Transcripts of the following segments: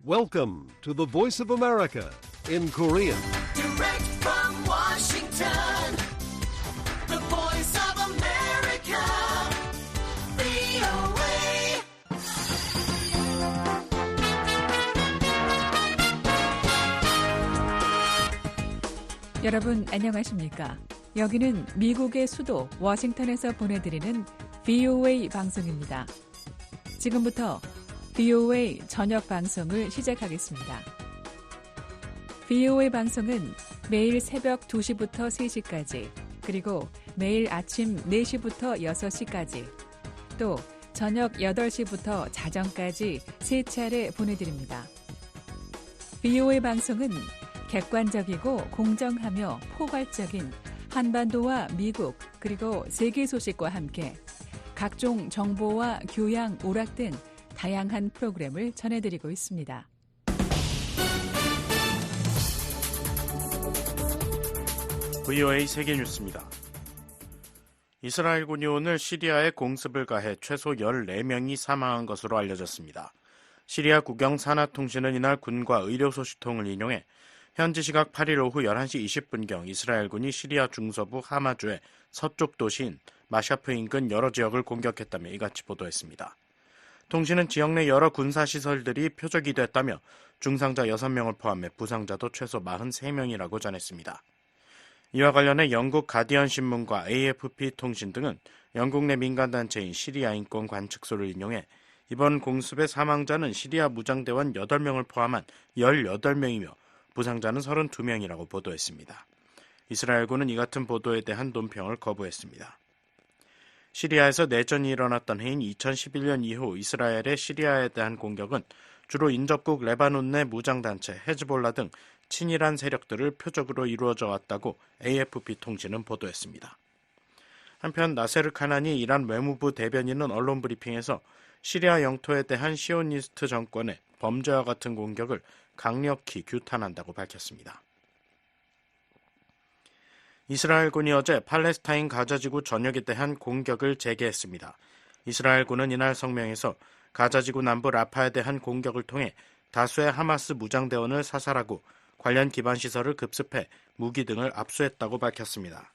Welcome to the Voice of America in Korean. Direct from Washington, the Voice of America, VOA. 여러분 안녕하십니까? 여기는 미국의 수도 워싱턴에서 보내드리는 VOA 방송입니다. 지금부터 VOA 저녁 방송을 시작하겠습니다. VOA 방송은 매일 새벽 2시부터 3시까지, 그리고 매일 아침 4시부터 6시까지, 또 저녁 8시부터 자정까지 3차례 보내드립니다. VOA 방송은 객관적이고 공정하며 포괄적인 한반도와 미국 그리고 세계 소식과 함께 각종 정보와 교양, 오락 등 다양한 프로그램을 전해드리고 있습니다. VOA 세계뉴스입니다. 이스라엘군이 오늘 시리아에 공습을 가해 최소 14명이 사망한 것으로 알려졌습니다. 시리아 국영 사나통신은 이날 군과 의료소식통을 인용해 현지 시각 8일 오후 11시 20분경 이스라엘군이 시리아 중서부 하마주의 서쪽 도시인 마샤프 인근 여러 지역을 공격했다며 이같이 보도했습니다. 통신은 지역 내 여러 군사시설들이 표적이 됐다며 중상자 6명을 포함해 부상자도 최소 43명이라고 전했습니다. 이와 관련해 영국 가디언 신문과 AFP 통신 등은 영국 내 민간단체인 시리아 인권 관측소를 인용해 이번 공습의 사망자는 시리아 무장대원 8명을 포함한 18명이며 부상자는 32명이라고 보도했습니다. 이스라엘군은 이 같은 보도에 대한 논평을 거부했습니다. 시리아에서 내전이 일어났던 해인 2011년 이후 이스라엘의 시리아에 대한 공격은 주로 인접국 레바논 내 무장단체 헤즈볼라 등 친이란 세력들을 표적으로 이루어져 왔다고 AFP 통신은 보도했습니다. 한편 나세르 카나니 이란 외무부 대변인은 언론 브리핑에서 시리아 영토에 대한 시오니스트 정권의 범죄와 같은 공격을 강력히 규탄한다고 밝혔습니다. 이스라엘군이 어제 팔레스타인 가자지구 전역에 대한 공격을 재개했습니다. 이스라엘군은 이날 성명에서 가자지구 남부 라파에 대한 공격을 통해 다수의 하마스 무장대원을 사살하고 관련 기반시설을 급습해 무기 등을 압수했다고 밝혔습니다.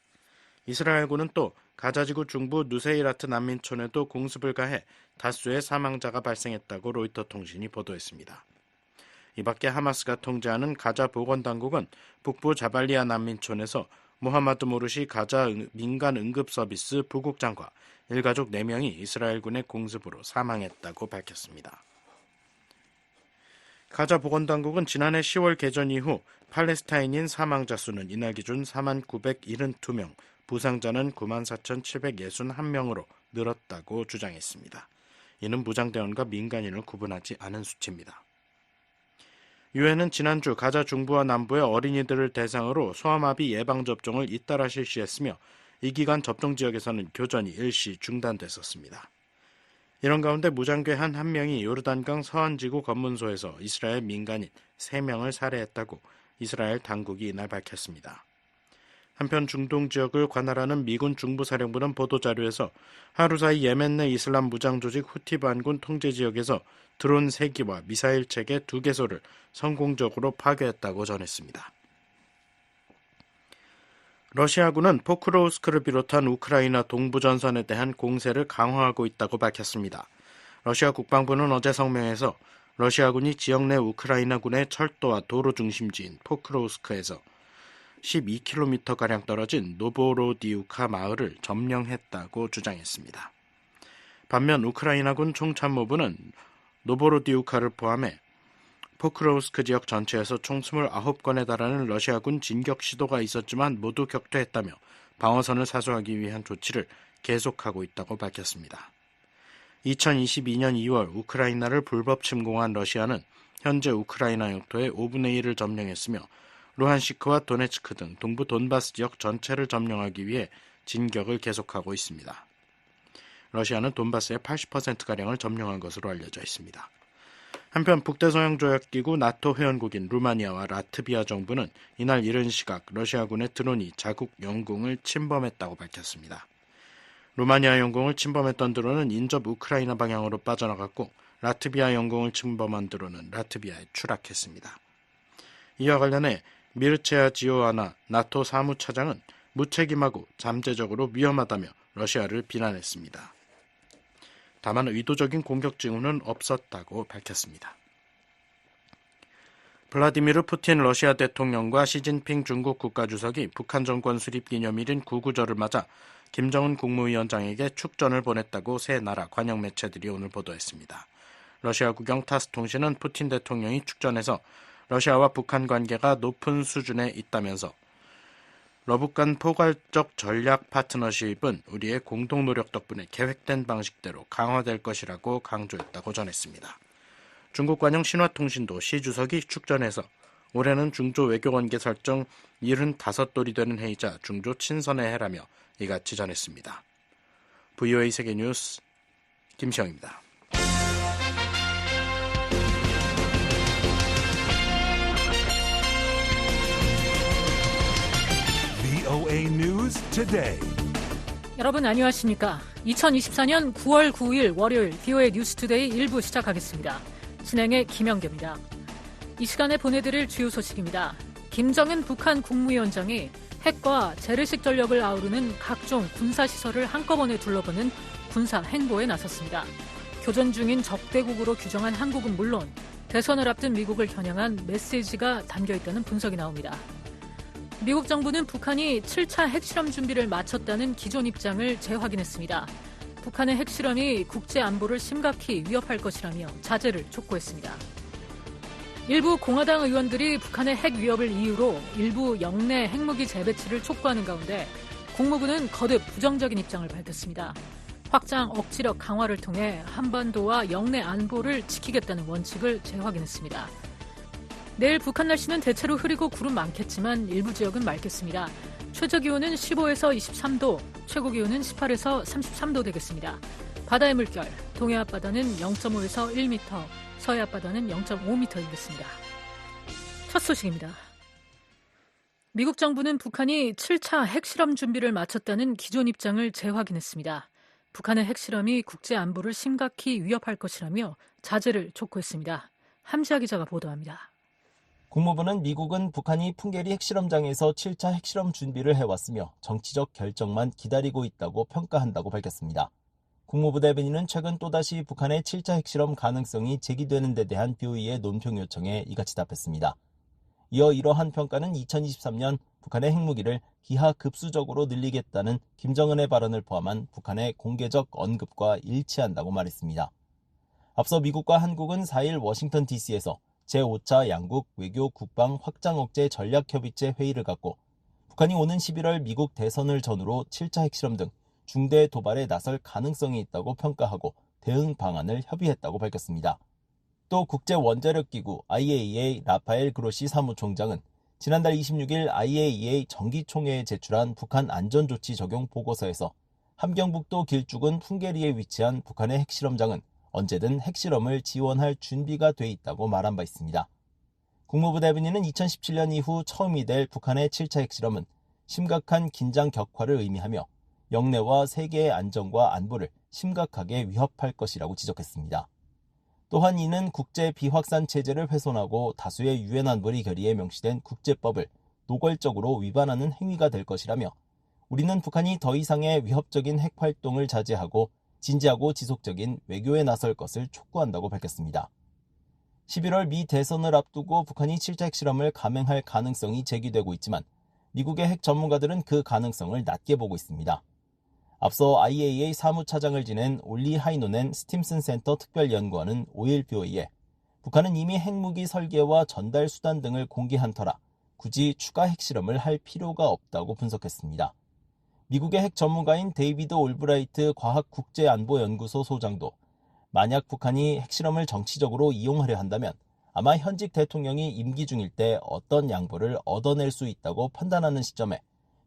이스라엘군은 또 가자지구 중부 누세이라트 난민촌에도 공습을 가해 다수의 사망자가 발생했다고 로이터 통신이 보도했습니다. 이 밖에 하마스가 통제하는 가자 보건당국은 북부 자발리아 난민촌에서 무하마드 모르시 가자 민간 응급 서비스 부국장과 일가족 4명이 이스라엘군의 공습으로 사망했다고 밝혔습니다. 가자 보건당국은 지난해 10월 개전 이후 팔레스타인인 사망자 수는 이날 기준 49,972명, 부상자는 94,761명으로 늘었다고 주장했습니다. 이는 무장대원과 민간인을 구분하지 않은 수치입니다. 유엔은 지난주 가자 중부와 남부의 어린이들을 대상으로 소아마비 예방접종을 잇따라 실시했으며 이 기간 접종 지역에서는 교전이 일시 중단됐었습니다. 이런 가운데 무장괴한 1명이 요르단강 서안지구 검문소에서 이스라엘 민간인 3명을 살해했다고 이스라엘 당국이 이날 밝혔습니다. 한편 중동 지역을 관할하는 미군 중부사령부는 보도자료에서 하루 사이 예멘 내 이슬람 무장조직 후티 반군 통제지역에서 드론 3기와 미사일 체계 2개소를 성공적으로 파괴했다고 전했습니다. 러시아군은 포크로우스크를 비롯한 우크라이나 동부 전선에 대한 공세를 강화하고 있다고 밝혔습니다. 러시아 국방부는 어제 성명에서 러시아군이 지역 내 우크라이나군의 철도와 도로 중심지인 포크로우스크에서 12km가량 떨어진 노보로디우카 마을을 점령했다고 주장했습니다. 반면 우크라이나군 총참모부는 노보로디우카를 포함해 포크로우스크 지역 전체에서 총 29건에 달하는 러시아군 진격 시도가 있었지만 모두 격퇴했다며 방어선을 사수하기 위한 조치를 계속하고 있다고 밝혔습니다. 2022년 2월 우크라이나를 불법 침공한 러시아는 현재 우크라이나 영토의 5분의 1을 점령했으며 루한시크와 도네츠크 등 동부 돈바스 지역 전체를 점령하기 위해 진격을 계속하고 있습니다. 러시아는 돈바스의 80%가량을 점령한 것으로 알려져 있습니다. 한편 북대서양조약기구 나토 회원국인 루마니아와 라트비아 정부는 이날 이른 시각 러시아군의 드론이 자국 영공을 침범했다고 밝혔습니다. 루마니아 영공을 침범했던 드론은 인접 우크라이나 방향으로 빠져나갔고 라트비아 영공을 침범한 드론은 라트비아에 추락했습니다. 이와 관련해 미르체아 지오아나 나토 사무차장은 무책임하고 잠재적으로 위험하다며 러시아를 비난했습니다. 다만 의도적인 공격 징후는 없었다고 밝혔습니다. 블라디미르 푸틴 러시아 대통령과 시진핑 중국 국가주석이 북한 정권 수립 기념일인 구구절을 맞아 김정은 국무위원장에게 축전을 보냈다고 세 나라 관영 매체들이 오늘 보도했습니다. 러시아 국영 타스 통신은 푸틴 대통령이 축전에서 러시아와 북한 관계가 높은 수준에 있다면서 러북 간 포괄적 전략 파트너십은 우리의 공동 노력 덕분에 계획된 방식대로 강화될 것이라고 강조했다고 전했습니다. 중국 관영 신화통신도 시 주석이 축전에서 올해는 중조 외교관계 설정 75돌이 되는 해이자 중조 친선의 해라며 이같이 전했습니다. VOA 세계뉴스 김시영입니다. VOA News Today. 여러분 안녕하십니까? 2024년 9월 9일 월요일 VOA 뉴스투데이 1부 시작하겠습니다. 진행의 김영규입니다. 이 시간에 보내드릴 주요 소식입니다. 김정은 북한 국무위원장이 핵과 재래식 전력을 아우르는 각종 군사시설을 한꺼번에 둘러보는 군사 행보에 나섰습니다. 교전 중인 적대국으로 규정한 한국은 물론 대선을 앞둔 미국을 겨냥한 메시지가 담겨있다는 분석이 나옵니다. 미국 정부는 북한이 7차 핵실험 준비를 마쳤다는 기존 입장을 재확인했습니다. 북한의 핵실험이 국제 안보를 심각히 위협할 것이라며 자제를 촉구했습니다. 일부 공화당 의원들이 북한의 핵 위협을 이유로 일부 영내 핵무기 재배치를 촉구하는 가운데 국무부는 거듭 부정적인 입장을 밝혔습니다. 확장 억지력 강화를 통해 한반도와 영내 안보를 지키겠다는 원칙을 재확인했습니다. 내일 북한 날씨는 대체로 흐리고 구름 많겠지만 일부 지역은 맑겠습니다. 최저기온은 15에서 23도, 최고기온은 18에서 33도 되겠습니다. 바다의 물결, 동해 앞바다는 0.5에서 1m, 서해 앞바다는 0.5m이겠습니다. 첫 소식입니다. 미국 정부는 북한이 7차 핵실험 준비를 마쳤다는 기존 입장을 재확인했습니다. 북한의 핵실험이 국제 안보를 심각히 위협할 것이라며 자제를 촉구했습니다. 함지아 기자가 보도합니다. 국무부는 미국은 북한이 풍계리 핵실험장에서 7차 핵실험 준비를 해왔으며 정치적 결정만 기다리고 있다고 평가한다고 밝혔습니다. 국무부 대변인은 최근 또다시 북한의 7차 핵실험 가능성이 제기되는 데 대한 BOE의 논평 요청에 이같이 답했습니다. 이어 이러한 평가는 2023년 북한의 핵무기를 기하급수적으로 늘리겠다는 김정은의 발언을 포함한 북한의 공개적 언급과 일치한다고 말했습니다. 앞서 미국과 한국은 4일 워싱턴 DC에서 제5차 양국 외교 국방 확장 억제 전략협의체 회의를 갖고 북한이 오는 11월 미국 대선을 전후로 7차 핵실험 등 중대 도발에 나설 가능성이 있다고 평가하고 대응 방안을 협의했다고 밝혔습니다. 또 국제원자력기구 IAEA 라파엘 그로시 사무총장은 지난달 26일 IAEA 정기총회에 제출한 북한 안전조치 적용 보고서에서 함경북도 길쭉은 풍계리에 위치한 북한의 핵실험장은 언제든 핵실험을 지원할 준비가 돼 있다고 말한 바 있습니다. 국무부 대변인은 2017년 이후 처음이 될 북한의 7차 핵실험은 심각한 긴장 격화를 의미하며 영내와 세계의 안정과 안보를 심각하게 위협할 것이라고 지적했습니다. 또한 이는 국제 비확산 체제를 훼손하고 다수의 유엔 안보리 결의에 명시된 국제법을 노골적으로 위반하는 행위가 될 것이라며 우리는 북한이 더 이상의 위협적인 핵 활동을 자제하고 진지하고 지속적인 외교에 나설 것을 촉구한다고 밝혔습니다. 11월 미 대선을 앞두고 북한이 7차 핵실험을 감행할 가능성이 제기되고 있지만 미국의 핵 전문가들은 그 가능성을 낮게 보고 있습니다. 앞서 IAEA 사무차장을 지낸 올리 하이노넨 스팀슨 센터 특별연구원은 5일 BOE에 북한은 이미 핵무기 설계와 전달 수단 등을 공개한 터라 굳이 추가 핵실험을 할 필요가 없다고 분석했습니다. 미국의 핵 전문가인 데이비드 올브라이트 과학국제안보연구소 소장도 만약 북한이 핵실험을 정치적으로 이용하려 한다면 아마 현직 대통령이 임기 중일 때 어떤 양보를 얻어낼 수 있다고 판단하는 시점에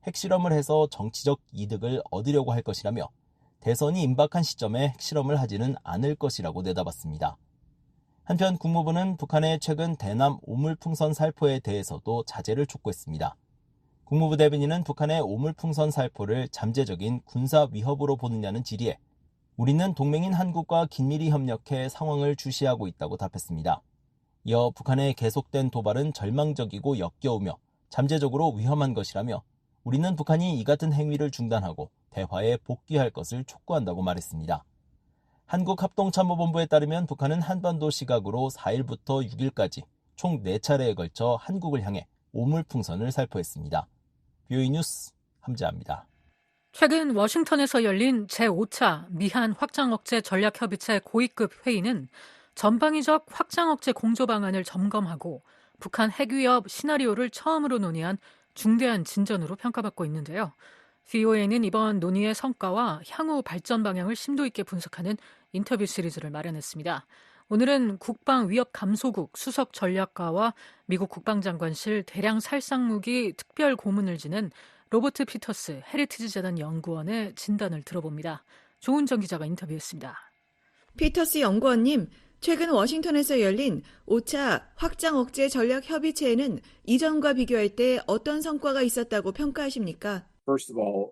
핵실험을 해서 정치적 이득을 얻으려고 할 것이라며 대선이 임박한 시점에 핵실험을 하지는 않을 것이라고 내다봤습니다. 한편 국무부는 북한의 최근 대남 오물풍선 살포에 대해서도 자제를 촉구했습니다. 국무부 대변인은 북한의 오물풍선 살포를 잠재적인 군사 위협으로 보느냐는 질의에 우리는 동맹인 한국과 긴밀히 협력해 상황을 주시하고 있다고 답했습니다. 이어 북한의 계속된 도발은 절망적이고 역겨우며 잠재적으로 위험한 것이라며 우리는 북한이 이 같은 행위를 중단하고 대화에 복귀할 것을 촉구한다고 말했습니다. 한국합동참모본부에 따르면 북한은 한반도 시각으로 4일부터 6일까지 총 4차례에 걸쳐 한국을 향해 오물풍선을 살포했습니다. BOE 뉴스 함재합니다. 최근 워싱턴에서 열린 제5차 미한 확장억제 전략협의체 고위급 회의는 전방위적 확장억제 공조 방안을 점검하고 북한 핵위협 시나리오를 처음으로 논의한 중대한 진전으로 평가받고 있는데요. VOA는 이번 논의의 성과와 향후 발전 방향을 심도 있게 분석하는 인터뷰 시리즈를 마련했습니다. 오늘은 국방위협감소국 수석 전략가와 미국 국방장관실 대량 살상무기 특별 고문을 지낸 로버트 피터스 헤리티지 재단 연구원의 진단을 들어봅니다. 조은정 기자가 인터뷰했습니다. 피터스 연구원님, 최근 워싱턴에서 열린 5차 확장 억제 전략 협의체에는 이전과 비교할 때 어떤 성과가 있었다고 평가하십니까? First of all,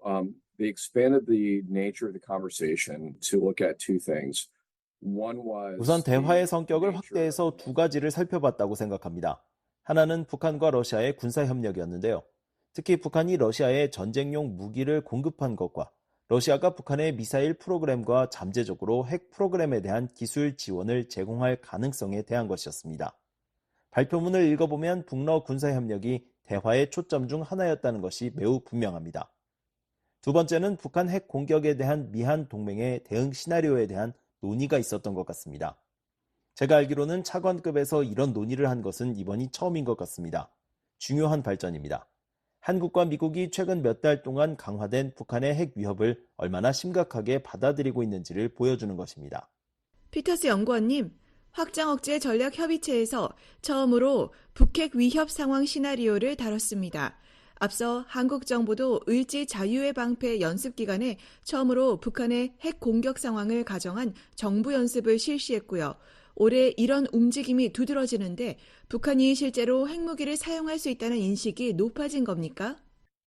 they expanded the nature of the conversation to look at two things. One was 우선 대화의 성격을 확대해서 두 가지를 살펴봤다고 생각합니다. 하나는 북한과 러시아의 군사협력이었는데요. 특히 북한이 러시아에 전쟁용 무기를 공급한 것과 러시아가 북한의 미사일 프로그램과 잠재적으로 핵 프로그램에 대한 기술 지원을 제공할 가능성에 대한 것이었습니다. 발표문을 읽어보면 북러 군사협력이 대화의 초점 중 하나였다는 것이 매우 분명합니다. 두 번째는 북한 핵 공격에 대한 미한 동맹의 대응 시나리오에 대한 논의가 있었던 것 같습니다. 제가 알기로는 차관급에서 이런 논의를 한 것은 이번이 처음인 것 같습니다. 중요한 발전입니다. 한국과 미국이 최근 몇 달 동안 강화된 북한의 핵 위협을 얼마나 심각하게 받아들이고 있는지를 보여주는 것입니다. 피터스 연구원님, 확장억제 전략협의체에서 처음으로 북핵 위협 상황 시나리오를 다뤘습니다. 앞서 한국 정부도 을지 자유의 방패 연습 기간에 처음으로 북한의 핵 공격 상황을 가정한 정부 연습을 실시했고요. 올해 이런 움직임이 두드러지는데 북한이 실제로 핵무기를 사용할 수 있다는 인식이 높아진 겁니까?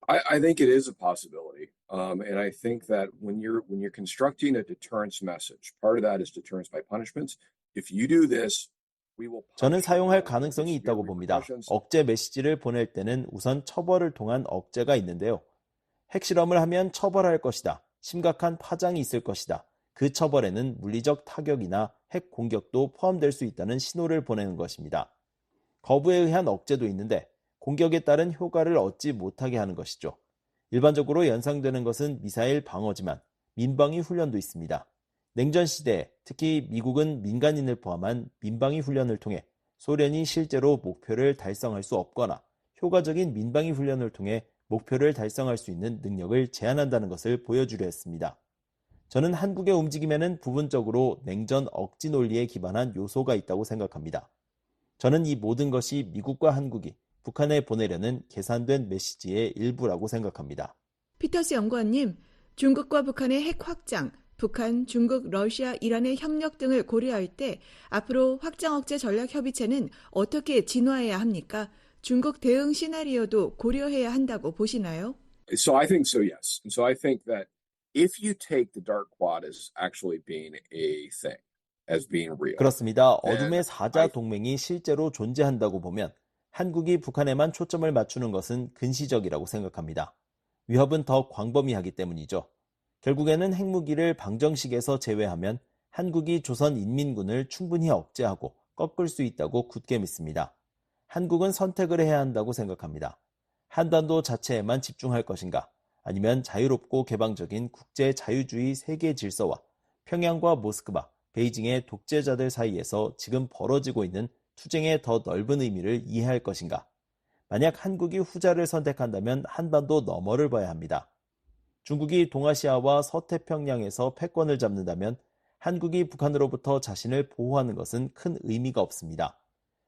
I think it is a possibility, and I think that when you're constructing a deterrence message, part of that is deterrence by punishments. If you do this, we will. 저는 사용할 가능성이 있다고 봅니다. 억제 메시지를 보낼 때는 우선 처벌을 통한 억제가 있는데요. 핵실험을 하면 처벌할 것이다. 심각한 파장이 있을 것이다. 그 처벌에는 물리적 타격이나 핵 공격도 포함될 수 있다는 신호를 보내는 것입니다. 거부에 의한 억제도 있는데 공격에 따른 효과를 얻지 못하게 하는 것이죠. 일반적으로 연상되는 것은 미사일 방어지만 민방위 훈련도 있습니다. 냉전 시대에 특히 미국은 민간인을 포함한 민방위 훈련을 통해 소련이 실제로 목표를 달성할 수 없거나 효과적인 민방위 훈련을 통해 목표를 달성할 수 있는 능력을 제한한다는 것을 보여주려 했습니다. 저는 한국의 움직임에는 부분적으로 냉전 억지 논리에 기반한 요소가 있다고 생각합니다. 저는 이 모든 것이 미국과 한국이 북한에 보내려는 계산된 메시지의 일부라고 생각합니다. 피터스 연구원님, 중국과 북한의 핵 확장, 북한, 중국, 러시아, 이란의 협력 등을 고려할 때 앞으로 확장억제 전략협의체는 어떻게 진화해야 합니까? 중국 대응 시나리오도 고려해야 한다고 보시나요? So I think so, yes. And so I think that if you take the Dark Quad as actually being a thing, as being real. 그렇습니다. 어둠의 사자 동맹이 실제로 존재한다고 보면 한국이 북한에만 초점을 맞추는 것은 근시적이라고 생각합니다. 위협은 더 광범위하기 때문이죠. 결국에는 핵무기를 방정식에서 제외하면 한국이 조선인민군을 충분히 억제하고 꺾을 수 있다고 굳게 믿습니다. 한국은 선택을 해야 한다고 생각합니다. 한반도 자체에만 집중할 것인가, 아니면 자유롭고 개방적인 국제 자유주의 세계 질서와 평양과 모스크바, 베이징의 독재자들 사이에서 지금 벌어지고 있는 투쟁의 더 넓은 의미를 이해할 것인가. 만약 한국이 후자를 선택한다면 한반도 너머를 봐야 합니다. 중국이 동아시아와 서태평양에서 패권을 잡는다면 한국이 북한으로부터 자신을 보호하는 것은 큰 의미가 없습니다.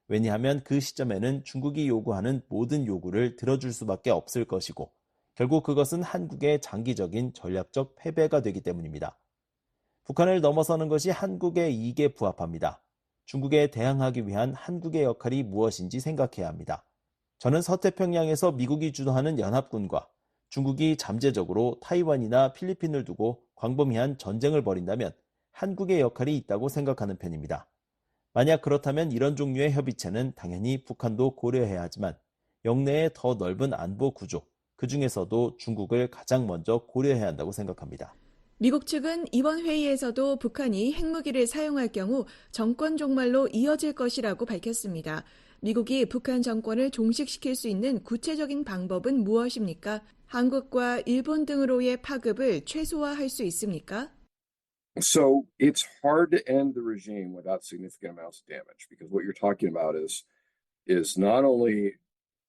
왜냐하면 그 시점에는 중국이 요구하는 모든 요구를 들어줄 수밖에 없을 것이고 결국 그것은 한국의 장기적인 전략적 패배가 되기 때문입니다. 북한을 넘어서는 것이 한국의 이익에 부합합니다. 중국에 대항하기 위한 한국의 역할이 무엇인지 생각해야 합니다. 저는 서태평양에서 미국이 주도하는 연합군과 중국이 잠재적으로 타이완이나 필리핀을 두고 광범위한 전쟁을 벌인다면 한국의 역할이 있다고 생각하는 편입니다. 만약 그렇다면 이런 종류의 협의체는 당연히 북한도 고려해야 하지만 영내의 더 넓은 안보 구조, 그 중에서도 중국을 가장 먼저 고려해야 한다고 생각합니다. 미국 측은 이번 회의에서도 북한이 핵무기를 사용할 경우 정권 종말로 이어질 것이라고 밝혔습니다. 미국이 북한 정권을 종식시킬 수 있는 구체적인 방법은 무엇입니까? 한국과 일본 등으로의 파급을 최소화할 수 있습니까? So it's hard to end the regime without significant amounts of damage because what you're talking about is not only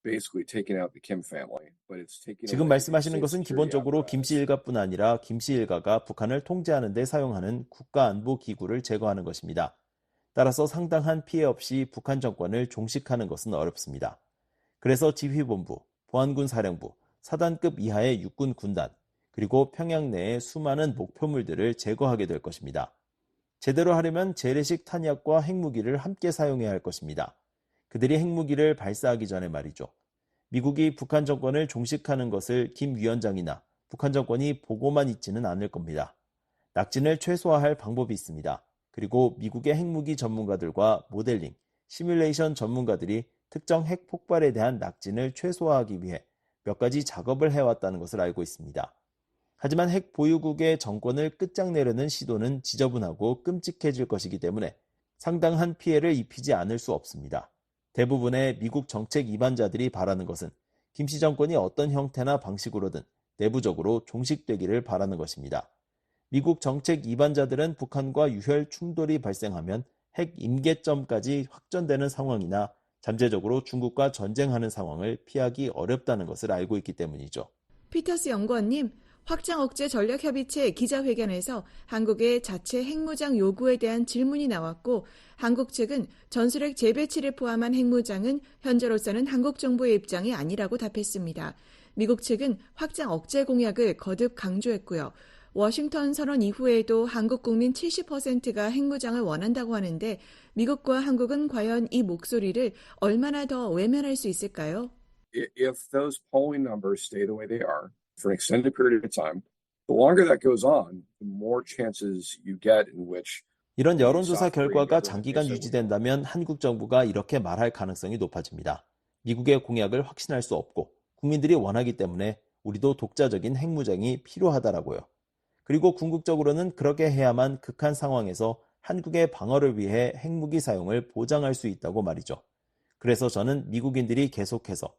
basically taking out the Kim family, but it's taking 지금 away 말씀하시는 것은 기본적으로 김씨 일가뿐 아니라 김씨 일가가 북한을 통제하는 데 사용하는 국가안보기구를 제거하는 것입니다. 따라서 상당한 피해 없이 북한 정권을 종식하는 것은 어렵습니다. 그래서 지휘본부, 보안군 사령부, 사단급 이하의 육군 군단, 그리고 평양 내의 수많은 목표물들을 제거하게 될 것입니다. 제대로 하려면 재래식 탄약과 핵무기를 함께 사용해야 할 것입니다. 그들이 핵무기를 발사하기 전에 말이죠. 미국이 북한 정권을 종식하는 것을 김 위원장이나 북한 정권이 보고만 있지는 않을 겁니다. 낙진을 최소화할 방법이 있습니다. 그리고 미국의 핵무기 전문가들과 모델링, 시뮬레이션 전문가들이 특정 핵 폭발에 대한 낙진을 최소화하기 위해 몇 가지 작업을 해왔다는 것을 알고 있습니다. 하지만 핵 보유국의 정권을 끝장내려는 시도는 지저분하고 끔찍해질 것이기 때문에 상당한 피해를 입히지 않을 수 없습니다. 대부분의 미국 정책 이반자들이 바라는 것은 김씨 정권이 어떤 형태나 방식으로든 내부적으로 종식되기를 바라는 것입니다. 미국 정책 이반자들은 북한과 유혈 충돌이 발생하면 핵 임계점까지 확전되는 상황이나 잠재적으로 중국과 전쟁하는 상황을 피하기 어렵다는 것을 알고 있기 때문이죠. 피터스 연구원님, 확장 억제 전략협의체 기자회견에서 한국의 자체 핵무장 요구에 대한 질문이 나왔고 한국 측은 전술핵 재배치를 포함한 핵무장은 현재로서는 한국 정부의 입장이 아니라고 답했습니다. 미국 측은 확장 억제 공약을 거듭 강조했고요. 워싱턴 선언 이후에도 한국 국민 70%가 핵무장을 원한다고 하는데 미국과 한국은 과연 이 목소리를 얼마나 더 외면할 수 있을까요? If those polling numbers stay the way they are for an extended period of time, the longer that goes on, the more chances you get in which 이런 여론조사 결과가 장기간 유지된다면 한국 정부가 이렇게 말할 가능성이 높아집니다. 미국의 공약을 확신할 수 없고 국민들이 원하기 때문에 우리도 독자적인 핵무장이 필요하다라고요. 그리고 궁극적으로는 그렇게 해야만 극한 상황에서 한국의 방어를 위해 핵무기 사용을 보장할 수 있다고 말이죠. 그래서 저는 미국인들이 계속해서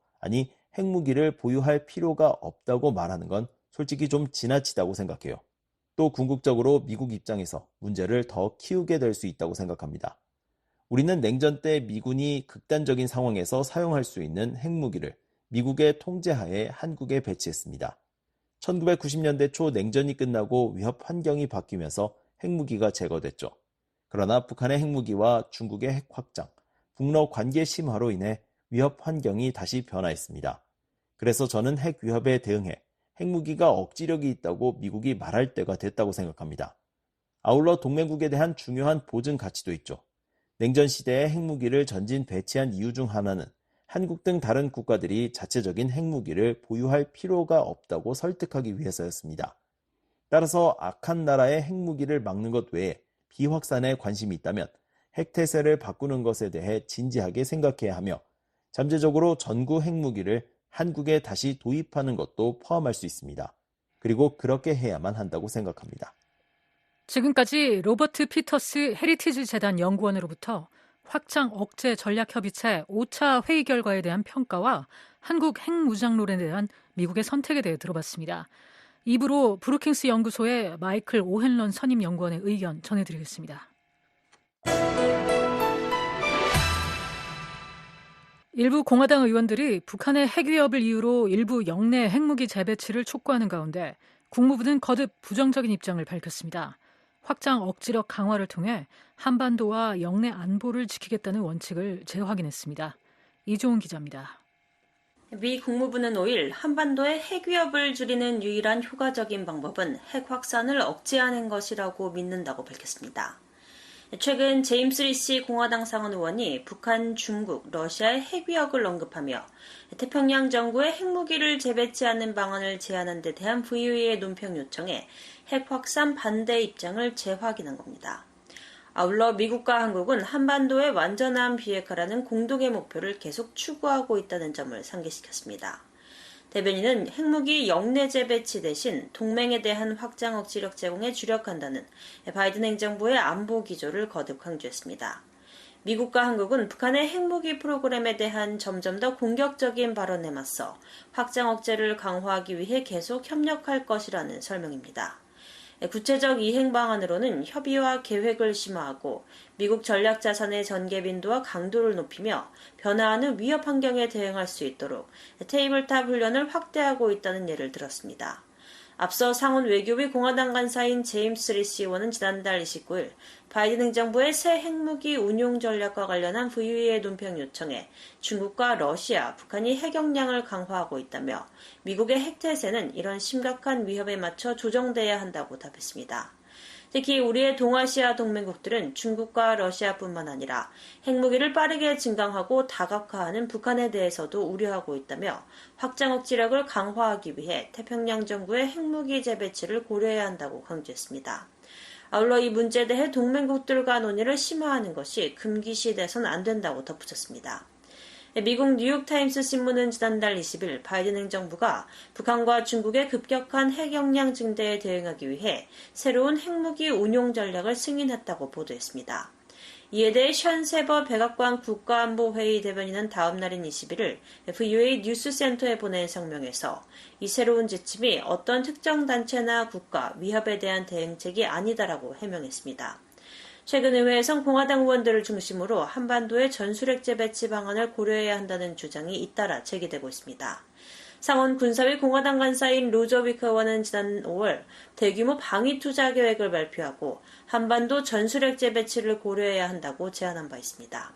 핵무기를 보유할 필요가 없다고 말하는 건 솔직히 좀 지나치다고 생각해요. 또 궁극적으로 미국 입장에서 문제를 더 키우게 될 수 있다고 생각합니다. 우리는 냉전 때 미군이 극단적인 상황에서 사용할 수 있는 핵무기를 미국의 통제하에 한국에 배치했습니다. 1990년대 초 냉전이 끝나고 위협 환경이 바뀌면서 핵무기가 제거됐죠. 그러나 북한의 핵무기와 중국의 핵 확장, 북러 관계 심화로 인해 위협 환경이 다시 변화했습니다. 그래서 저는 핵 위협에 대응해 핵무기가 억지력이 있다고 미국이 말할 때가 됐다고 생각합니다. 아울러 동맹국에 대한 중요한 보증 가치도 있죠. 냉전 시대에 핵무기를 전진 배치한 이유 중 하나는 한국 등 다른 국가들이 자체적인 핵무기를 보유할 필요가 없다고 설득하기 위해서였습니다. 따라서 악한 나라의 핵무기를 막는 것 외에 비확산에 관심이 있다면 핵태세를 바꾸는 것에 대해 진지하게 생각해야 하며 잠재적으로 전구 핵무기를 한국에 다시 도입하는 것도 포함할 수 있습니다. 그리고 그렇게 해야만 한다고 생각합니다. 지금까지 로버트 피터스 헤리티지 재단 연구원으로부터 확장 억제 전략협의체 5차 회의 결과에 대한 평가와 한국 핵무장론에 대한 미국의 선택에 대해 들어봤습니다. 2부로 브루킹스 연구소의 마이클 오헨런 선임 연구원의 의견 전해드리겠습니다. 일부 공화당 의원들이 북한의 핵위협을 이유로 일부 영내 핵무기 재배치를 촉구하는 가운데 국무부는 거듭 부정적인 입장을 밝혔습니다. 확장 억지력 강화를 통해 한반도와 영내 안보를 지키겠다는 원칙을 재확인했습니다. 이종훈 기자입니다. 미 국무부는 5일 한반도의 핵위협을 줄이는 유일한 효과적인 방법은 핵 확산을 억제하는 것이라고 믿는다고 밝혔습니다. 최근 제임스 리시 공화당 상원 의원이 북한, 중국, 러시아의 핵위협을 언급하며 태평양 정부의 핵무기를 재배치하는 방안을 제안한 데 대한 VOA의 논평 요청에 핵 확산 반대 입장을 재확인한 겁니다. 아울러 미국과 한국은 한반도의 완전한 비핵화라는 공동의 목표를 계속 추구하고 있다는 점을 상기시켰습니다. 대변인은 핵무기 영내제 배치 대신 동맹에 대한 확장 억지력 제공에 주력한다는 바이든 행정부의 안보 기조를 거듭 강조했습니다. 미국과 한국은 북한의 핵무기 프로그램에 대한 점점 더 공격적인 발언에 맞서 확장 억제를 강화하기 위해 계속 협력할 것이라는 설명입니다. 구체적 이행 방안으로는 협의와 계획을 심화하고 미국 전략 자산의 전개 빈도와 강도를 높이며 변화하는 위협 환경에 대응할 수 있도록 테이블탑 훈련을 확대하고 있다는 예를 들었습니다. 앞서 상원 외교위 공화당 간사인 제임스 리시 의원은 지난달 29일 바이든 행정부의 새 핵무기 운용 전략과 관련한 VOA의 논평 요청에 중국과 러시아, 북한이 핵 역량을 강화하고 있다며 미국의 핵태세는 이런 심각한 위협에 맞춰 조정돼야 한다고 답했습니다. 특히 우리의 동아시아 동맹국들은 중국과 러시아뿐만 아니라 핵무기를 빠르게 증강하고 다각화하는 북한에 대해서도 우려하고 있다며 확장 억지력을 강화하기 위해 태평양 정부의 핵무기 재배치를 고려해야 한다고 강조했습니다. 아울러 이 문제에 대해 동맹국들과 논의를 심화하는 것이 금기시돼선 안 된다고 덧붙였습니다. 미국 뉴욕타임스 신문은 지난달 20일 바이든 행정부가 북한과 중국의 급격한 핵 역량 증대에 대응하기 위해 새로운 핵무기 운용 전략을 승인했다고 보도했습니다. 이에 대해 션 세버 백악관 국가안보회의 대변인은 다음 날인 21일 VOA 뉴스센터에 보낸 성명에서 이 새로운 지침이 어떤 특정 단체나 국가, 위협에 대한 대응책이 아니다라고 해명했습니다. 최근 의회에선 공화당 의원들을 중심으로 한반도의 전술핵 재배치 방안을 고려해야 한다는 주장이 잇따라 제기되고 있습니다. 상원 군사위 공화당 간사인 로저 위커 의원은 지난 5월 대규모 방위 투자 계획을 발표하고 한반도 전술핵 재배치를 고려해야 한다고 제안한 바 있습니다.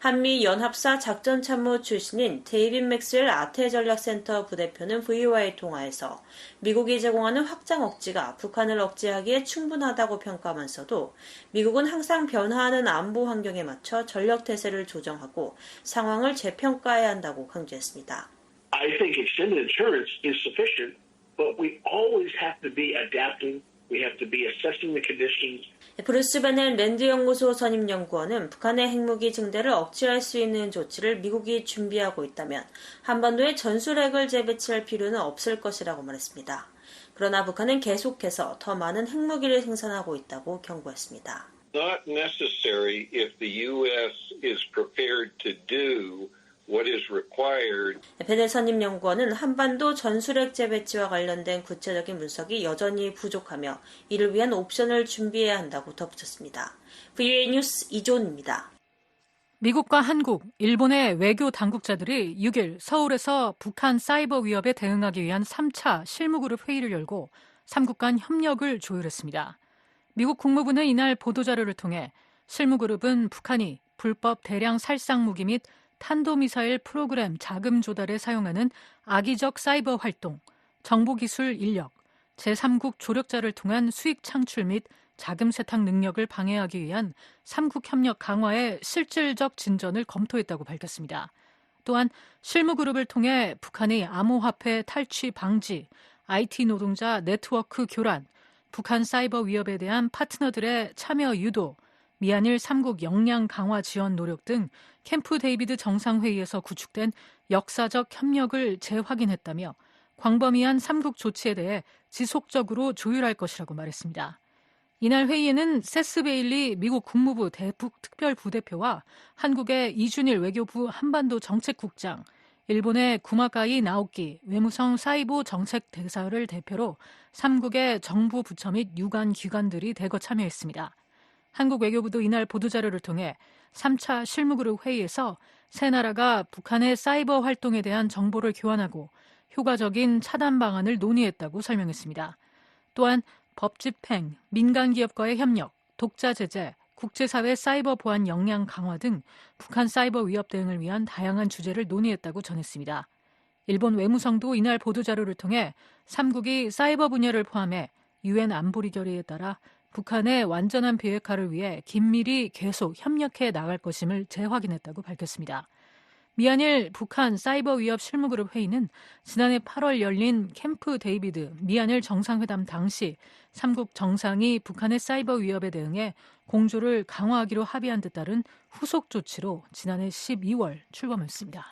한미 연합사 작전참모 출신인 데이빗 맥스웰 아태전략센터 부대표는 VOA의 통화에서 미국이 제공하는 확장 억지가 북한을 억제하기에 충분하다고 평가하면서도 미국은 항상 변화하는 안보 환경에 맞춰 전력 태세를 조정하고 상황을 재평가해야 한다고 강조했습니다. I think extended deterrence is sufficient, but we always have to be adapting. We have to be assessing the conditions. 브루스 베넬 랜드 연구소 선임 연구원은 북한의 핵무기 증대를 억제할 수 있는 조치를 미국이 준비하고 있다면 한반도에 전술핵을 재배치할 필요는 없을 것이라고 말했습니다. 그러나 북한은 계속해서 더 많은 핵무기를 생산하고 있다고 경고했습니다. Not necessary if the U.S. is prepared to do what is required. 베넬 선임 연구원은 한반도 전술핵 재배치와 관련된 구체적인 분석이 여전히 부족하며 이를 위한 옵션을 준비해야 한다고 덧붙였습니다. VOA 뉴스 이존입니다. 미국과 한국, 일본의 외교 당국자들이 6일 서울에서 북한 사이버 위협에 대응하기 위한 3차 실무그룹 회의를 열고 3국 간 협력을 조율했습니다. 미국 국무부는 이날 보도자료를 통해 실무그룹은 북한이 불법 대량 살상 무기 및 탄도미사일 프로그램 자금 조달에 사용하는 악의적 사이버 활동, 정보기술 인력, 제3국 조력자를 통한 수익 창출 및 자금 세탁 능력을 방해하기 위한 3국 협력 강화의 실질적 진전을 검토했다고 밝혔습니다. 또한 실무그룹을 통해 북한의 암호화폐 탈취 방지, IT 노동자 네트워크 교란, 북한 사이버 위협에 대한 파트너들의 참여 유도, 미한일 3국 역량 강화 지원 노력 등 캠프 데이비드 정상회의에서 구축된 역사적 협력을 재확인했다며 광범위한 3국 조치에 대해 지속적으로 조율할 것이라고 말했습니다. 이날 회의에는 세스 베일리 미국 국무부 대북 특별부대표와 한국의 이준일 외교부 한반도 정책국장, 일본의 구마가이 나오키 외무성 사이보 정책대사를 대표로 3국의 정부 부처 및 유관 기관들이 대거 참여했습니다. 한국 외교부도 이날 보도자료를 통해 3차 실무그룹 회의에서 세 나라가 북한의 사이버 활동에 대한 정보를 교환하고 효과적인 차단 방안을 논의했다고 설명했습니다. 또한 법 집행, 민간 기업과의 협력, 독자 제재, 국제사회 사이버 보안 역량 강화 등 북한 사이버 위협 대응을 위한 다양한 주제를 논의했다고 전했습니다. 일본 외무성도 이날 보도자료를 통해 3국이 사이버 분야를 포함해 유엔 안보리 결의에 따라 북한의 완전한 비핵화를 위해 긴밀히 계속 협력해 나갈 것임을 재확인했다고 밝혔습니다. 미한일 북한 사이버 위협 실무그룹 회의는 지난해 8월 열린 캠프 데이비드 미한일 정상회담 당시 3국 정상이 북한의 사이버 위협에 대응해 공조를 강화하기로 합의한 데 따른 후속 조치로 지난해 12월 출범했습니다.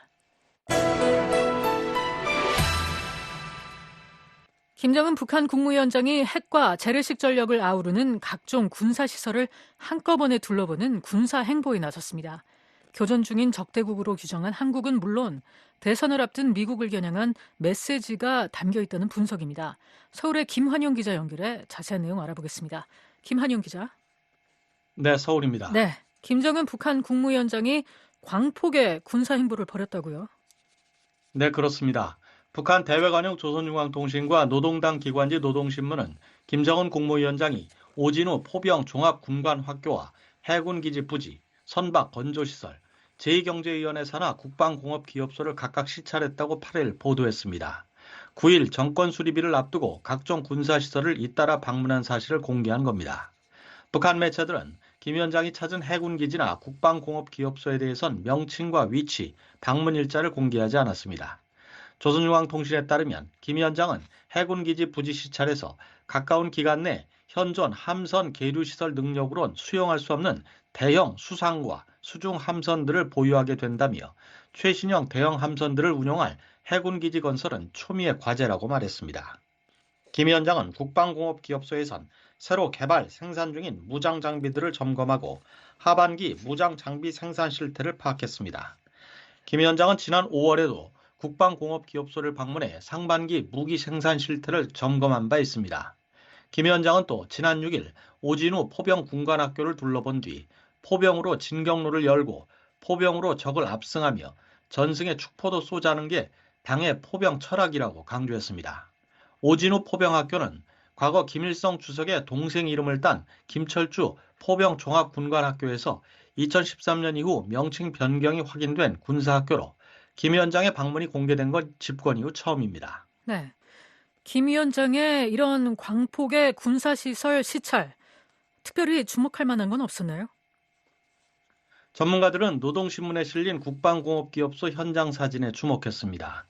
김정은 북한 국무위원장이 핵과 재래식 전력을 아우르는 각종 군사시설을 한꺼번에 둘러보는 군사행보에 나섰습니다. 교전 중인 적대국으로 규정한 한국은 물론 대선을 앞둔 미국을 겨냥한 메시지가 담겨 있다는 분석입니다. 서울의 김환용 기자 연결해 자세한 내용 알아보겠습니다. 김환용 기자. 네, 서울입니다. 네, 김정은 북한 국무위원장이 광폭의 군사행보를 벌였다고요? 네, 그렇습니다. 북한 대외관용 조선중앙통신과 노동당 기관지 노동신문은 김정은 국무위원장이 오진우 포병 종합군관학교와 해군기지 부지, 선박 건조시설, 제2경제위원회 산하 국방공업기업소를 각각 시찰했다고 8일 보도했습니다. 9일 정권 수립일을 앞두고 각종 군사시설을 잇따라 방문한 사실을 공개한 겁니다. 북한 매체들은 김 위원장이 찾은 해군기지나 국방공업기업소에 대해선 명칭과 위치, 방문 일자를 공개하지 않았습니다. 조선중앙통신에 따르면 김 위원장은 해군기지 부지 시찰에서 가까운 기간 내 현존 함선 계류시설 능력으론 수용할 수 없는 대형 수상과 수중 함선들을 보유하게 된다며 최신형 대형 함선들을 운용할 해군기지 건설은 초미의 과제라고 말했습니다. 김 위원장은 국방공업기업소에선 새로 개발, 생산 중인 무장 장비들을 점검하고 하반기 무장 장비 생산 실태를 파악했습니다. 김 위원장은 지난 5월에도 국방공업기업소를 방문해 상반기 무기 생산 실태를 점검한 바 있습니다. 김 위원장은 또 지난 6일 오진우 포병 군관학교를 둘러본 뒤 포병으로 진격로를 열고 포병으로 적을 압승하며 전승의 축포도 쏘자는 게 당의 포병 철학이라고 강조했습니다. 오진우 포병학교는 과거 김일성 주석의 동생 이름을 딴 김철주 포병 종합군관학교에서 2013년 이후 명칭 변경이 확인된 군사학교로 김 위원장의 방문이 공개된 건 집권 이후 처음입니다. 네, 김 위원장의 이런 광폭의 군사시설 시찰, 특별히 주목할 만한 건 없었나요? 전문가들은 노동신문에 실린 국방공업기업소 현장 사진에 주목했습니다.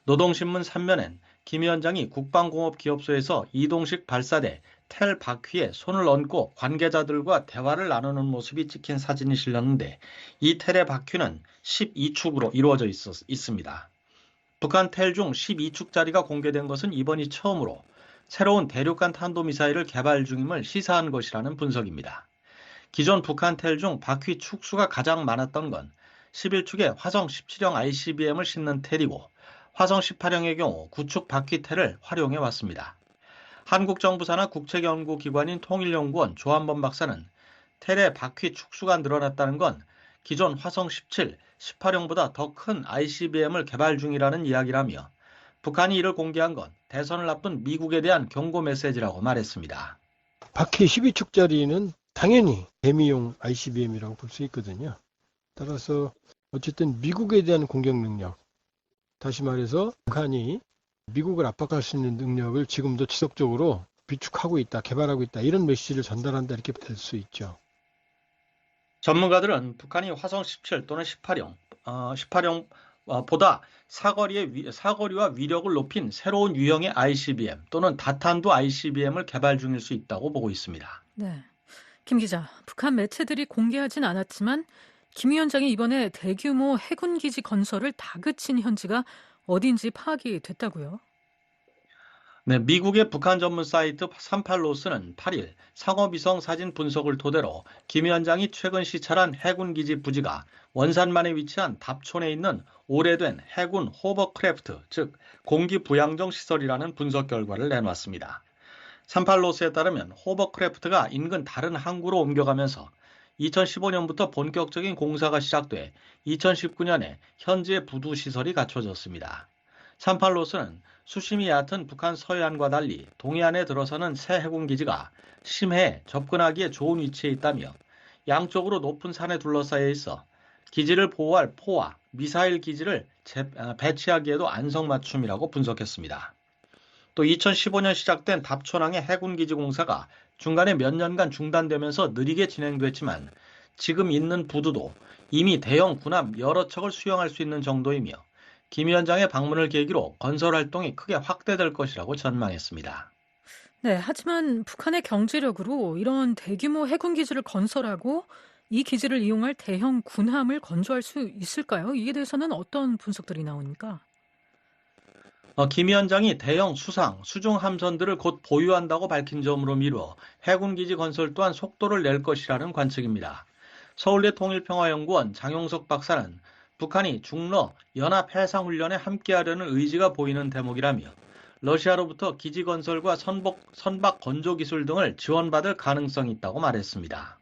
노동신문 3면엔 김 위원장이 국방공업기업소에서 이동식 발사대 텔 바퀴에 손을 얹고 관계자들과 대화를 나누는 모습이 찍힌 사진이 실렸는데 이 텔의 바퀴는 12축으로 이루어져 있습니다. 북한 텔 중 12축짜리가 공개된 것은 이번이 처음으로 새로운 대륙간 탄도미사일을 개발 중임을 시사한 것이라는 분석입니다. 기존 북한 텔 중 바퀴 축수가 가장 많았던 건 11축에 화성 17형 ICBM을 싣는 텔이고 화성 18형의 경우 9축 바퀴 텔을 활용해 왔습니다. 한국 정부 산하 국책연구기관인 통일연구원 조한범 박사는 텔의 바퀴 축수가 늘어났다는 건 기존 화성 17, 18형보다 더 큰 ICBM을 개발 중이라는 이야기라며 북한이 이를 공개한 건 대선을 앞둔 미국에 대한 경고 메시지라고 말했습니다. 바퀴 12축짜리는 당연히 대미용 ICBM이라고 볼 수 있거든요. 따라서 어쨌든 미국에 대한 공격 능력, 다시 말해서 북한이 미국을 압박할 수 있는 능력을 지금도 지속적으로 비축하고 있다, 개발하고 있다, 이런 메시지를 전달한다 이렇게 될 수 있죠. 전문가들은 북한이 화성 17 또는 18형보다 사거리와 위력을 높인 새로운 유형의 ICBM 또는 다탄두 ICBM을 개발 중일 수 있다고 보고 있습니다. 네, 김 기자, 북한 매체들이 공개하진 않았지만 김 위원장이 이번에 대규모 해군기지 건설을 다그친 현지가 어딘지 파악이 됐다고요? 네, 미국의 북한 전문 사이트 38로스는 8일 상업위성 사진 분석을 토대로 김 위원장이 최근 시찰한 해군기지 부지가 원산만에 위치한 답촌에 있는 오래된 해군 호버크래프트, 즉 공기부양정 시설이라는 분석 결과를 내놨습니다. 38로스에 따르면 호버크래프트가 인근 다른 항구로 옮겨가면서 2015년부터 본격적인 공사가 시작돼 2019년에 현지의 부두 시설이 갖춰졌습니다. 38로스는 수심이 얕은 북한 서해안과 달리 동해안에 들어서는 새 해군기지가 심해에 접근하기에 좋은 위치에 있다며 양쪽으로 높은 산에 둘러싸여 있어 기지를 보호할 포와 미사일 기지를 배치하기에도 안성맞춤이라고 분석했습니다. 또 2015년 시작된 답촌항의 해군기지 공사가 중간에 몇 년간 중단되면서 느리게 진행됐지만 지금 있는 부두도 이미 대형 군함 여러 척을 수용할 수 있는 정도이며 김 위원장의 방문을 계기로 건설 활동이 크게 확대될 것이라고 전망했습니다. 네, 하지만 북한의 경제력으로 이런 대규모 해군기지를 건설하고 이 기지를 이용할 대형 군함을 건조할 수 있을까요? 이에 대해서는 어떤 분석들이 나옵니까? 김 위원장이 대형 수상, 수중 함선들을 곧 보유한다고 밝힌 점으로 미루어 해군기지 건설 또한 속도를 낼 것이라는 관측입니다. 서울대 통일평화연구원 장용석 박사는 북한이 중러 연합 해상훈련에 함께하려는 의지가 보이는 대목이라며 러시아로부터 기지 건설과 선박 건조 기술 등을 지원받을 가능성이 있다고 말했습니다.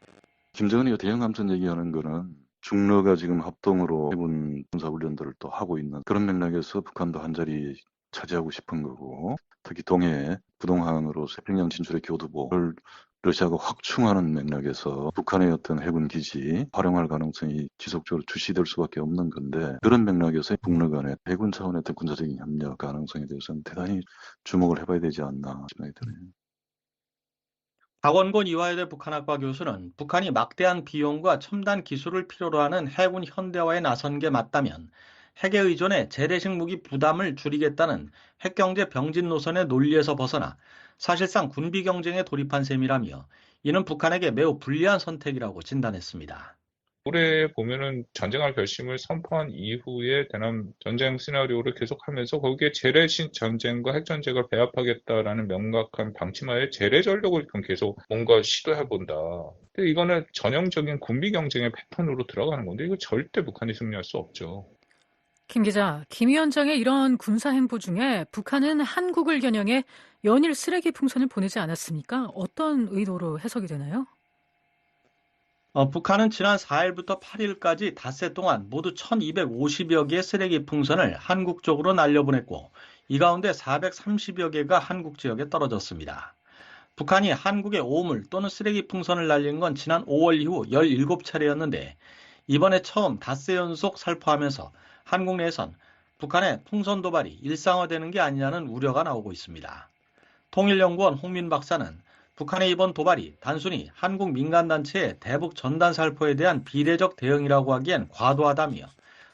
김정은이 대형 함선 얘기하는 거는 중러가 지금 합동으로 해군 군사훈련들을 또 하고 있는 그런 맥락에서 북한도 한 자리 차지하고 싶은 거고, 특히 동해에 부동항으로 태평양 진출의 교두보를 러시아가 확충하는 맥락에서 북한의 어떤 해군 기지 활용할 가능성이 지속적으로 주시될 수밖에 없는 건데, 그런 맥락에서 북러 간의 해군 차원의 어떤 군사적인 협력 가능성에 대해서는 대단히 주목을 해봐야 되지 않나 생각이 드네요. 박원곤 이화여대 북한학과 교수는 북한이 막대한 비용과 첨단 기술을 필요로 하는 해군 현대화에 나선 게 맞다면 핵에 의존해 재래식 무기 부담을 줄이겠다는 핵경제 병진 노선의 논리에서 벗어나 사실상 군비 경쟁에 돌입한 셈이라며 이는 북한에게 매우 불리한 선택이라고 진단했습니다. 올해 보면은 전쟁할 결심을 선포한 이후에 대남 전쟁 시나리오를 계속하면서 거기에 재래식 전쟁과 핵전쟁을 배합하겠다라는 명확한 방침하에 재래 전력을 계속 뭔가 시도해본다. 근데 이거는 전형적인 군비 경쟁의 패턴으로 들어가는 건데 이거 절대 북한이 승리할 수 없죠. 김 기자, 김 위원장의 이런 군사 행보 중에 북한은 한국을 겨냥해 연일 쓰레기 풍선을 보내지 않았습니까? 어떤 의도로 해석이 되나요? 북한은 지난 4일부터 8일까지 닷새 동안 모두 1250여 개의 쓰레기 풍선을 한국 쪽으로 날려보냈고 이 가운데 430여 개가 한국 지역에 떨어졌습니다. 북한이 한국에 오물 또는 쓰레기 풍선을 날린 건 지난 5월 이후 17차례였는데 이번에 처음 닷새 연속 살포하면서 한국 내에선 북한의 풍선 도발이 일상화되는 게 아니냐는 우려가 나오고 있습니다. 통일연구원 홍민 박사는 북한의 이번 도발이 단순히 한국 민간단체의 대북 전단 살포에 대한 비례적 대응이라고 하기엔 과도하다며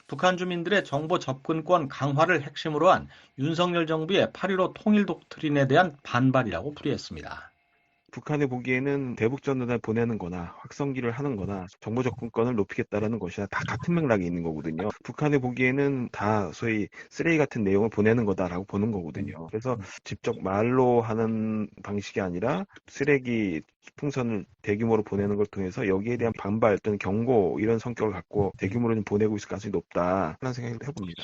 북한 주민들의 정보 접근권 강화를 핵심으로 한 윤석열 정부의 8.15 통일 독트린에 대한 반발이라고 풀이했습니다. 북한이 보기에는 대북전단을 보내는 거나 확성기를 하는 거나 정보 접근권을 높이겠다라는 것이 다 같은 맥락이 있는 거거든요. 북한이 보기에는 다 소위 쓰레기 같은 내용을 보내는 거다라고 보는 거거든요. 그래서 직접 말로 하는 방식이 아니라 쓰레기 풍선을 대규모로 보내는 걸 통해서 여기에 대한 반발 또는 경고 이런 성격을 갖고 대규모로 좀 보내고 있을 가능성이 높다 하는 생각을 해봅니다.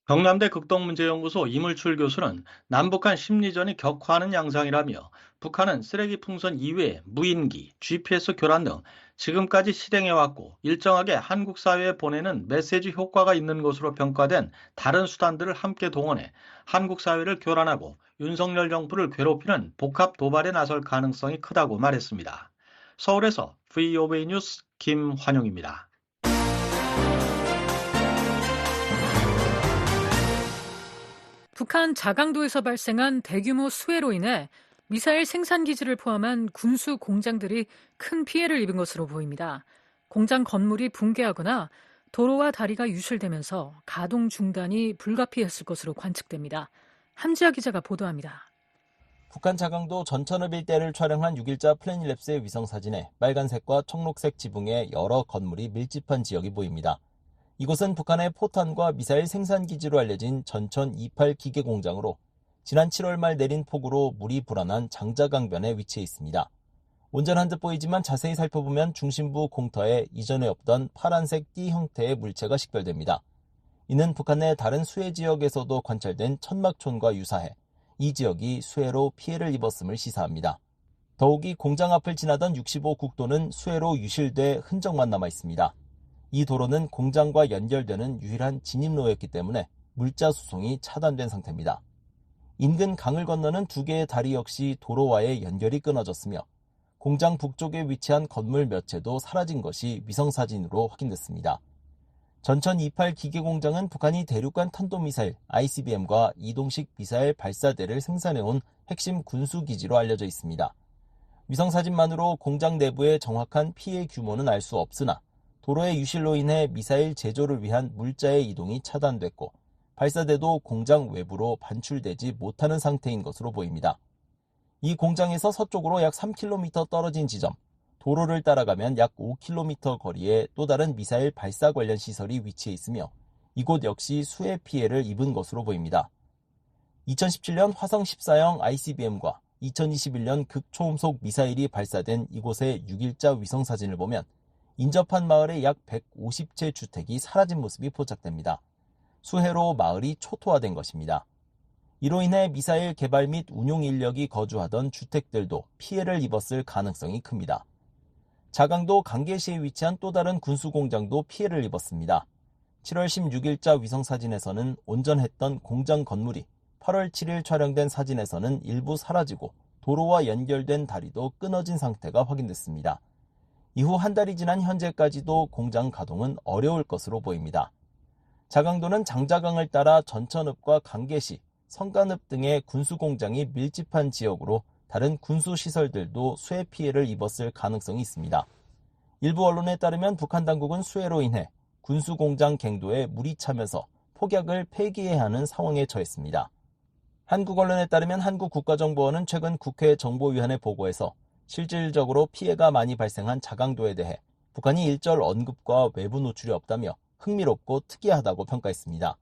경남대 극동문제연구소 이물출 교수는 남북한 심리전이 격화하는 양상이라며 북한은 쓰레기 풍선 이외에 무인기, GPS 교란 등 지금까지 실행해왔고 일정하게 한국 사회에 보내는 메시지 효과가 있는 것으로 평가된 다른 수단들을 함께 동원해 한국 사회를 교란하고 윤석열 정부를 괴롭히는 복합 도발에 나설 가능성이 크다고 말했습니다. 서울에서 VOA 뉴스 김환용입니다. 북한 자강도에서 발생한 대규모 수해로 인해 미사일 생산기지를 포함한 군수 공장들이 큰 피해를 입은 것으로 보입니다. 공장 건물이 붕괴하거나 도로와 다리가 유실되면서 가동 중단이 불가피했을 것으로 관측됩니다. 함지아 기자가 보도합니다. 북한 자강도 전천읍 일대를 촬영한 6일자 플래닛랩스의 위성사진에 빨간색과 청록색 지붕의 여러 건물이 밀집한 지역이 보입니다. 이곳은 북한의 포탄과 미사일 생산기지로 알려진 전천 28 기계공장으로 지난 7월 말 내린 폭우로 물이 불어난 장자강변에 위치해 있습니다. 온전한 듯 보이지만 자세히 살펴보면 중심부 공터에 이전에 없던 파란색 띠 형태의 물체가 식별됩니다. 이는 북한 내 다른 수해 지역에서도 관찰된 천막촌과 유사해 이 지역이 수해로 피해를 입었음을 시사합니다. 더욱이 공장 앞을 지나던 65국도는 수해로 유실돼 흔적만 남아 있습니다. 이 도로는 공장과 연결되는 유일한 진입로였기 때문에 물자 수송이 차단된 상태입니다. 인근 강을 건너는 두 개의 다리 역시 도로와의 연결이 끊어졌으며 공장 북쪽에 위치한 건물 몇 채도 사라진 것이 위성사진으로 확인됐습니다. 전천 28 기계공장은 북한이 대륙간 탄도미사일 ICBM과 이동식 미사일 발사대를 생산해온 핵심 군수기지로 알려져 있습니다. 위성사진만으로 공장 내부의 정확한 피해 규모는 알 수 없으나 도로의 유실로 인해 미사일 제조를 위한 물자의 이동이 차단됐고 발사대도 공장 외부로 반출되지 못하는 상태인 것으로 보입니다. 이 공장에서 서쪽으로 약 3km 떨어진 지점, 도로를 따라가면 약 5km 거리에 또 다른 미사일 발사 관련 시설이 위치해 있으며 이곳 역시 수해 피해를 입은 것으로 보입니다. 2017년 화성 14형 ICBM과 2021년 극초음속 미사일이 발사된 이곳의 6일자 위성사진을 보면 인접한 마을의 약 150채 주택이 사라진 모습이 포착됩니다. 수해로 마을이 초토화된 것입니다. 이로 인해 미사일 개발 및 운용 인력이 거주하던 주택들도 피해를 입었을 가능성이 큽니다. 자강도 강계시에 위치한 또 다른 군수공장도 피해를 입었습니다. 7월 16일자 위성사진에서는 온전했던 공장 건물이 8월 7일 촬영된 사진에서는 일부 사라지고 도로와 연결된 다리도 끊어진 상태가 확인됐습니다. 이후 한 달이 지난 현재까지도 공장 가동은 어려울 것으로 보입니다. 자강도는 장자강을 따라 전천읍과 강계시, 성간읍 등의 군수공장이 밀집한 지역으로 다른 군수시설들도 수해 피해를 입었을 가능성이 있습니다. 일부 언론에 따르면 북한 당국은 수해로 인해 군수공장 갱도에 물이 차면서 폭약을 폐기해야 하는 상황에 처했습니다. 한국 언론에 따르면 한국국가정보원은 최근 국회 정보위원회 보고에서 실질적으로 피해가 많이 발생한 자강도에 대해 북한이 일절 언급과 외부 노출이 없다며 흥미롭고 특이하다고 평가했습니다.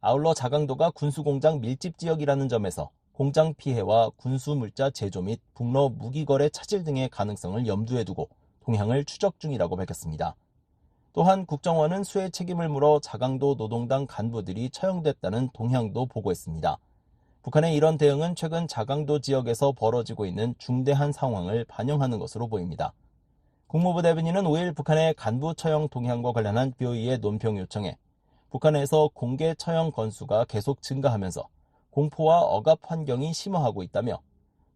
아울러 자강도가 군수공장 밀집 지역이라는 점에서 공장 피해와 군수물자 제조 및 북러 무기거래 차질 등의 가능성을 염두에 두고 동향을 추적 중이라고 밝혔습니다. 또한 국정원은 수해 책임을 물어 자강도 노동당 간부들이 처형됐다는 동향도 보고했습니다. 북한의 이런 대응은 최근 자강도 지역에서 벌어지고 있는 중대한 상황을 반영하는 것으로 보입니다. 국무부 대변인은 5일 북한의 간부 처형 동향과 관련한 BOE의 논평 요청에 북한에서 공개 처형 건수가 계속 증가하면서 공포와 억압 환경이 심화하고 있다며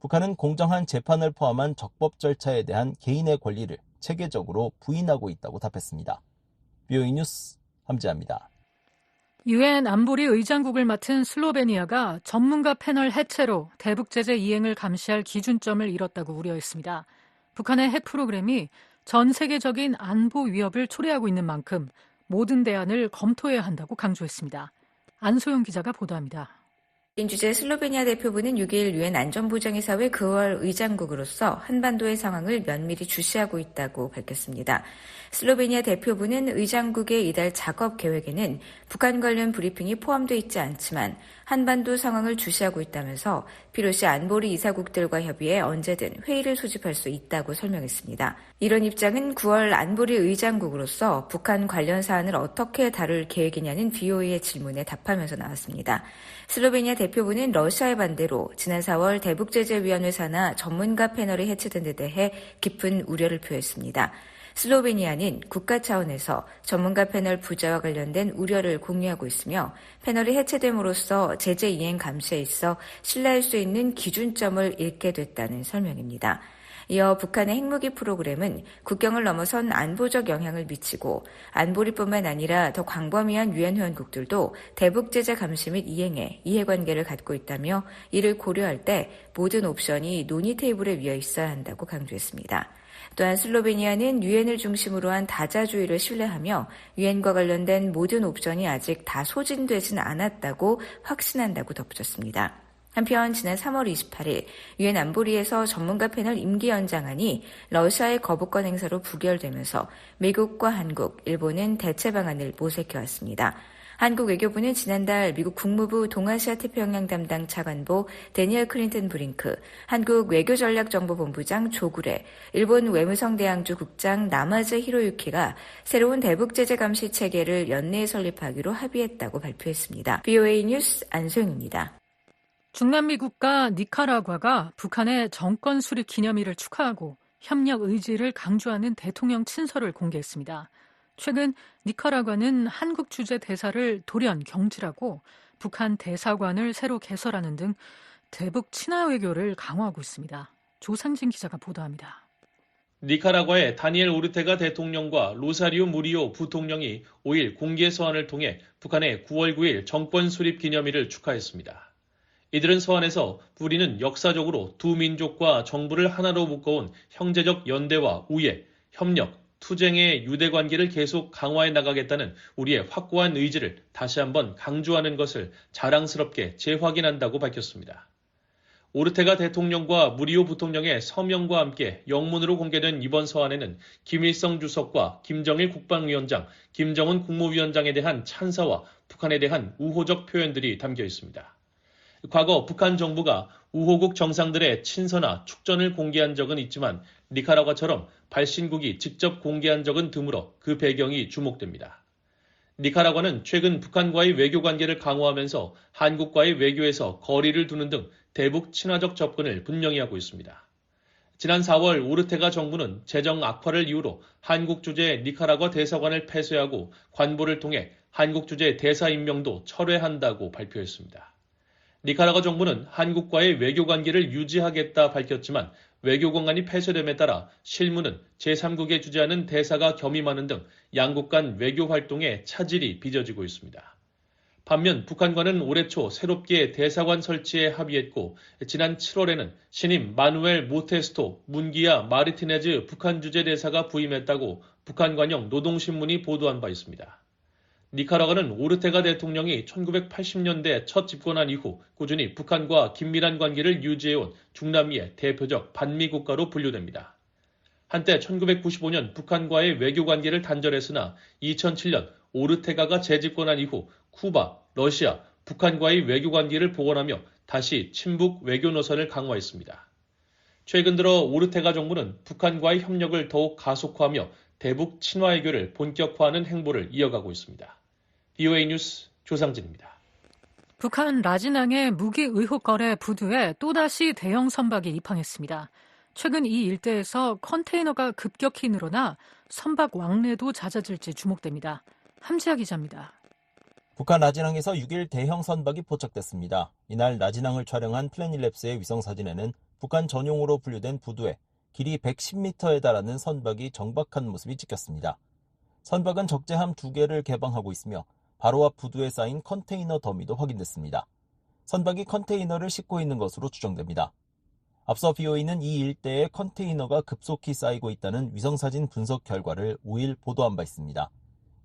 북한은 공정한 재판을 포함한 적법 절차에 대한 개인의 권리를 체계적으로 부인하고 있다고 답했습니다. BOE 뉴스 함지아입니다. 유엔 안보리 의장국을 맡은 슬로베니아가 전문가 패널 해체로 대북 제재 이행을 감시할 기준점을 잃었다고 우려했습니다. 북한의 핵 프로그램이 전 세계적인 안보 위협을 초래하고 있는 만큼 모든 대안을 검토해야 한다고 강조했습니다. 안소영 기자가 보도합니다. 주재 슬로베니아 대표부는 6일 유엔 안전보장이사회 9월 의장국으로서 한반도의 상황을 면밀히 주시하고 있다고 밝혔습니다. 슬로베니아 대표부는 의장국의 이달 작업 계획에는 북한 관련 브리핑이 포함되어 있지 않지만 한반도 상황을 주시하고 있다면서 필요시 안보리 이사국들과 협의해 언제든 회의를 소집할 수 있다고 설명했습니다. 이런 입장은 9월 안보리 의장국으로서 북한 관련 사안을 어떻게 다룰 계획이냐는 BOE의 질문에 답하면서 나왔습니다. 슬로베니아 대표부는 러시아의 반대로 지난 4월 대북제재위원회 산하 전문가 패널이 해체된 데 대해 깊은 우려를 표했습니다. 슬로베니아는 국가 차원에서 전문가 패널 부재와 관련된 우려를 공유하고 있으며 패널이 해체됨으로써 제재 이행 감시에 있어 신뢰할 수 있는 기준점을 잃게 됐다는 설명입니다. 이어 북한의 핵무기 프로그램은 국경을 넘어선 안보적 영향을 미치고 안보리뿐만 아니라 더 광범위한 유엔 회원국들도 대북 제재 감시 및 이행에 이해관계를 갖고 있다며 이를 고려할 때 모든 옵션이 논의 테이블에 위에 있어야 한다고 강조했습니다. 또한 슬로베니아는 유엔을 중심으로 한 다자주의를 신뢰하며 유엔과 관련된 모든 옵션이 아직 다 소진되진 않았다고 확신한다고 덧붙였습니다. 한편 지난 3월 28일 유엔 안보리에서 전문가 패널 임기 연장안이 러시아의 거부권 행사로 부결되면서 미국과 한국, 일본은 대체 방안을 모색해왔습니다. 한국 외교부는 지난달 미국 국무부 동아시아 태평양 담당 차관보 데니얼 클린턴 브링크, 한국 외교전략정보본부장 조구레, 일본 외무성대항주 국장 나마즈 히로유키가 새로운 대북 제재 감시 체계를 연내에 설립하기로 합의했다고 발표했습니다. BOA 뉴스 안소영입니다. 중남미 국가 니카라과가 북한의 정권 수립 기념일을 축하하고 협력 의지를 강조하는 대통령 친서를 공개했습니다. 최근 니카라과는 한국 주재 대사를 돌연 경질하고 북한 대사관을 새로 개설하는 등 대북 친화 외교를 강화하고 있습니다. 조상진 기자가 보도합니다. 니카라과의 다니엘 오르테가 대통령과 로사리오 무리오 부통령이 5일 공개 서한을 통해 북한의 9월 9일 정권 수립 기념일을 축하했습니다. 이들은 서한에서 우리는 역사적으로 두 민족과 정부를 하나로 묶어온 형제적 연대와 우애, 협력, 투쟁의 유대 관계를 계속 강화해 나가겠다는 우리의 확고한 의지를 다시 한번 강조하는 것을 자랑스럽게 재확인한다고 밝혔습니다. 오르테가 대통령과 무리오 부통령의 서명과 함께 영문으로 공개된 이번 서한에는 김일성 주석과 김정일 국방위원장, 김정은 국무위원장에 대한 찬사와 북한에 대한 우호적 표현들이 담겨 있습니다. 과거 북한 정부가 우호국 정상들의 친서나 축전을 공개한 적은 있지만 니카라과처럼 발신국이 직접 공개한 적은 드물어 그 배경이 주목됩니다. 니카라과는 최근 북한과의 외교 관계를 강화하면서 한국과의 외교에서 거리를 두는 등 대북 친화적 접근을 분명히 하고 있습니다. 지난 4월 오르테가 정부는 재정 악화를 이유로 한국 주재 니카라과 대사관을 폐쇄하고 관보를 통해 한국 주재 대사 임명도 철회한다고 발표했습니다. 니카라과 정부는 한국과의 외교 관계를 유지하겠다 밝혔지만 외교 공간이 폐쇄됨에 따라 실무는 제3국에 주재하는 대사가 겸임하는 등 양국 간 외교 활동에 차질이 빚어지고 있습니다. 반면 북한과는 올해 초 새롭게 대사관 설치에 합의했고 지난 7월에는 신임 마누엘 모테스토 문기아 마르티네즈 북한 주재 대사가 부임했다고 북한관영 노동신문이 보도한 바 있습니다. 니카라과는 오르테가 대통령이 1980년대 첫 집권한 이후 꾸준히 북한과 긴밀한 관계를 유지해온 중남미의 대표적 반미 국가로 분류됩니다. 한때 1995년 북한과의 외교 관계를 단절했으나 2007년 오르테가가 재집권한 이후 쿠바, 러시아, 북한과의 외교 관계를 복원하며 다시 친북 외교 노선을 강화했습니다. 최근 들어 오르테가 정부는 북한과의 협력을 더욱 가속화하며 대북 친화 외교를 본격화하는 행보를 이어가고 있습니다. BOA 뉴스 조상진입니다. 북한 라진항의 무기 의혹 거래 부두에 또다시 대형 선박이 입항했습니다. 최근 이 일대에서 컨테이너가 급격히 늘어나 선박 왕래도 잦아질지 주목됩니다. 함지아 기자입니다. 북한 라진항에서 6일 대형 선박이 포착됐습니다. 이날 라진항을 촬영한 플래닛랩스의 위성사진에는 북한 전용으로 분류된 부두에 길이 110m에 달하는 선박이 정박한 모습이 찍혔습니다. 선박은 적재함 2개를 개방하고 있으며 바로 앞 부두에 쌓인 컨테이너 더미도 확인됐습니다. 선박이 컨테이너를 싣고 있는 것으로 추정됩니다. 앞서 BOA는 이 일대에 컨테이너가 급속히 쌓이고 있다는 위성사진 분석 결과를 5일 보도한 바 있습니다.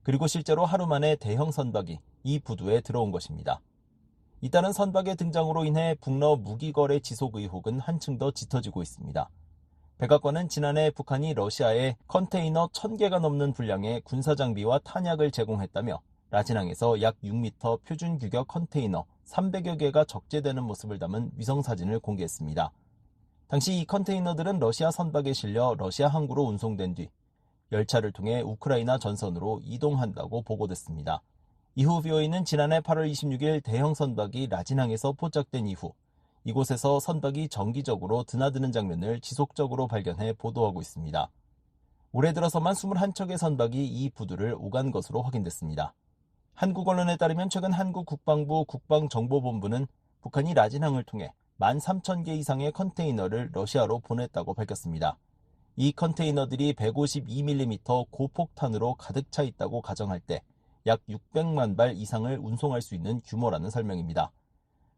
그리고 실제로 하루 만에 대형 선박이 이 부두에 들어온 것입니다. 잇따른 선박의 등장으로 인해 북러 무기거래 지속 의혹은 한층 더 짙어지고 있습니다. 백악관은 지난해 북한이 러시아에 컨테이너 1000개가 넘는 분량의 군사장비와 탄약을 제공했다며 라진항에서 약 6m 표준 규격 컨테이너 300여 개가 적재되는 모습을 담은 위성사진을 공개했습니다. 당시 이 컨테이너들은 러시아 선박에 실려 러시아 항구로 운송된 뒤 열차를 통해 우크라이나 전선으로 이동한다고 보고됐습니다. 이후 BOA는 지난해 8월 26일 대형 선박이 라진항에서 포착된 이후 이곳에서 선박이 정기적으로 드나드는 장면을 지속적으로 발견해 보도하고 있습니다. 올해 들어서만 21척의 선박이 이 부두를 오간 것으로 확인됐습니다. 한국 언론에 따르면 최근 한국 국방부 국방정보본부는 북한이 라진항을 통해 13,000개 이상의 컨테이너를 러시아로 보냈다고 밝혔습니다. 이 컨테이너들이 152mm 고폭탄으로 가득 차 있다고 가정할 때 약 600만 발 이상을 운송할 수 있는 규모라는 설명입니다.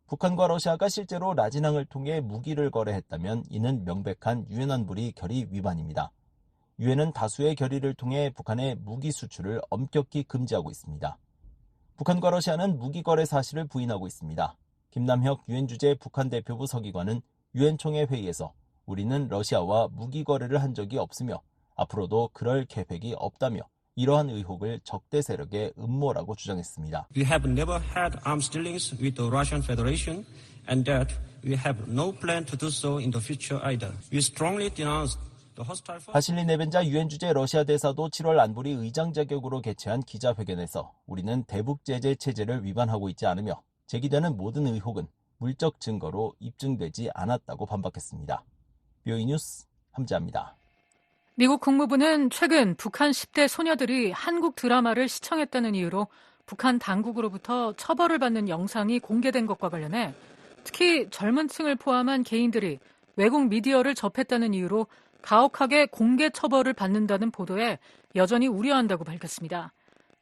북한과 러시아가 실제로 라진항을 통해 무기를 거래했다면 이는 명백한 유엔 안보리 결의 위반입니다. 유엔은 다수의 결의를 통해 북한의 무기 수출을 엄격히 금지하고 있습니다. 북한과 러시아는 무기 거래 사실을 부인하고 있습니다. 김남혁 유엔 주재 북한 대표부 서기관은 유엔 총회 회의에서 우리는 러시아와 무기 거래를 한 적이 없으며 앞으로도 그럴 계획이 없다며 이러한 의혹을 적대 세력의 음모라고 주장했습니다. We have never had arms dealings with the Russian Federation and that we have no plan to do so in the future either. We strongly denounce 바실리 네벤자 유엔 주재 러시아 대사도 7월 안보리 의장 자격으로 개최한 기자회견에서 우리는 대북 제재 체제를 위반하고 있지 않으며 제기되는 모든 의혹은 물적 증거로 입증되지 않았다고 반박했습니다. BOA 뉴스 함지아입니다. 미국 국무부는 최근 북한 10대 소녀들이 한국 드라마를 시청했다는 이유로 북한 당국으로부터 처벌을 받는 영상이 공개된 것과 관련해 특히 젊은 층을 포함한 개인들이 외국 미디어를 접했다는 이유로 가혹하게 공개 처벌을 받는다는 보도에 여전히 우려한다고 밝혔습니다.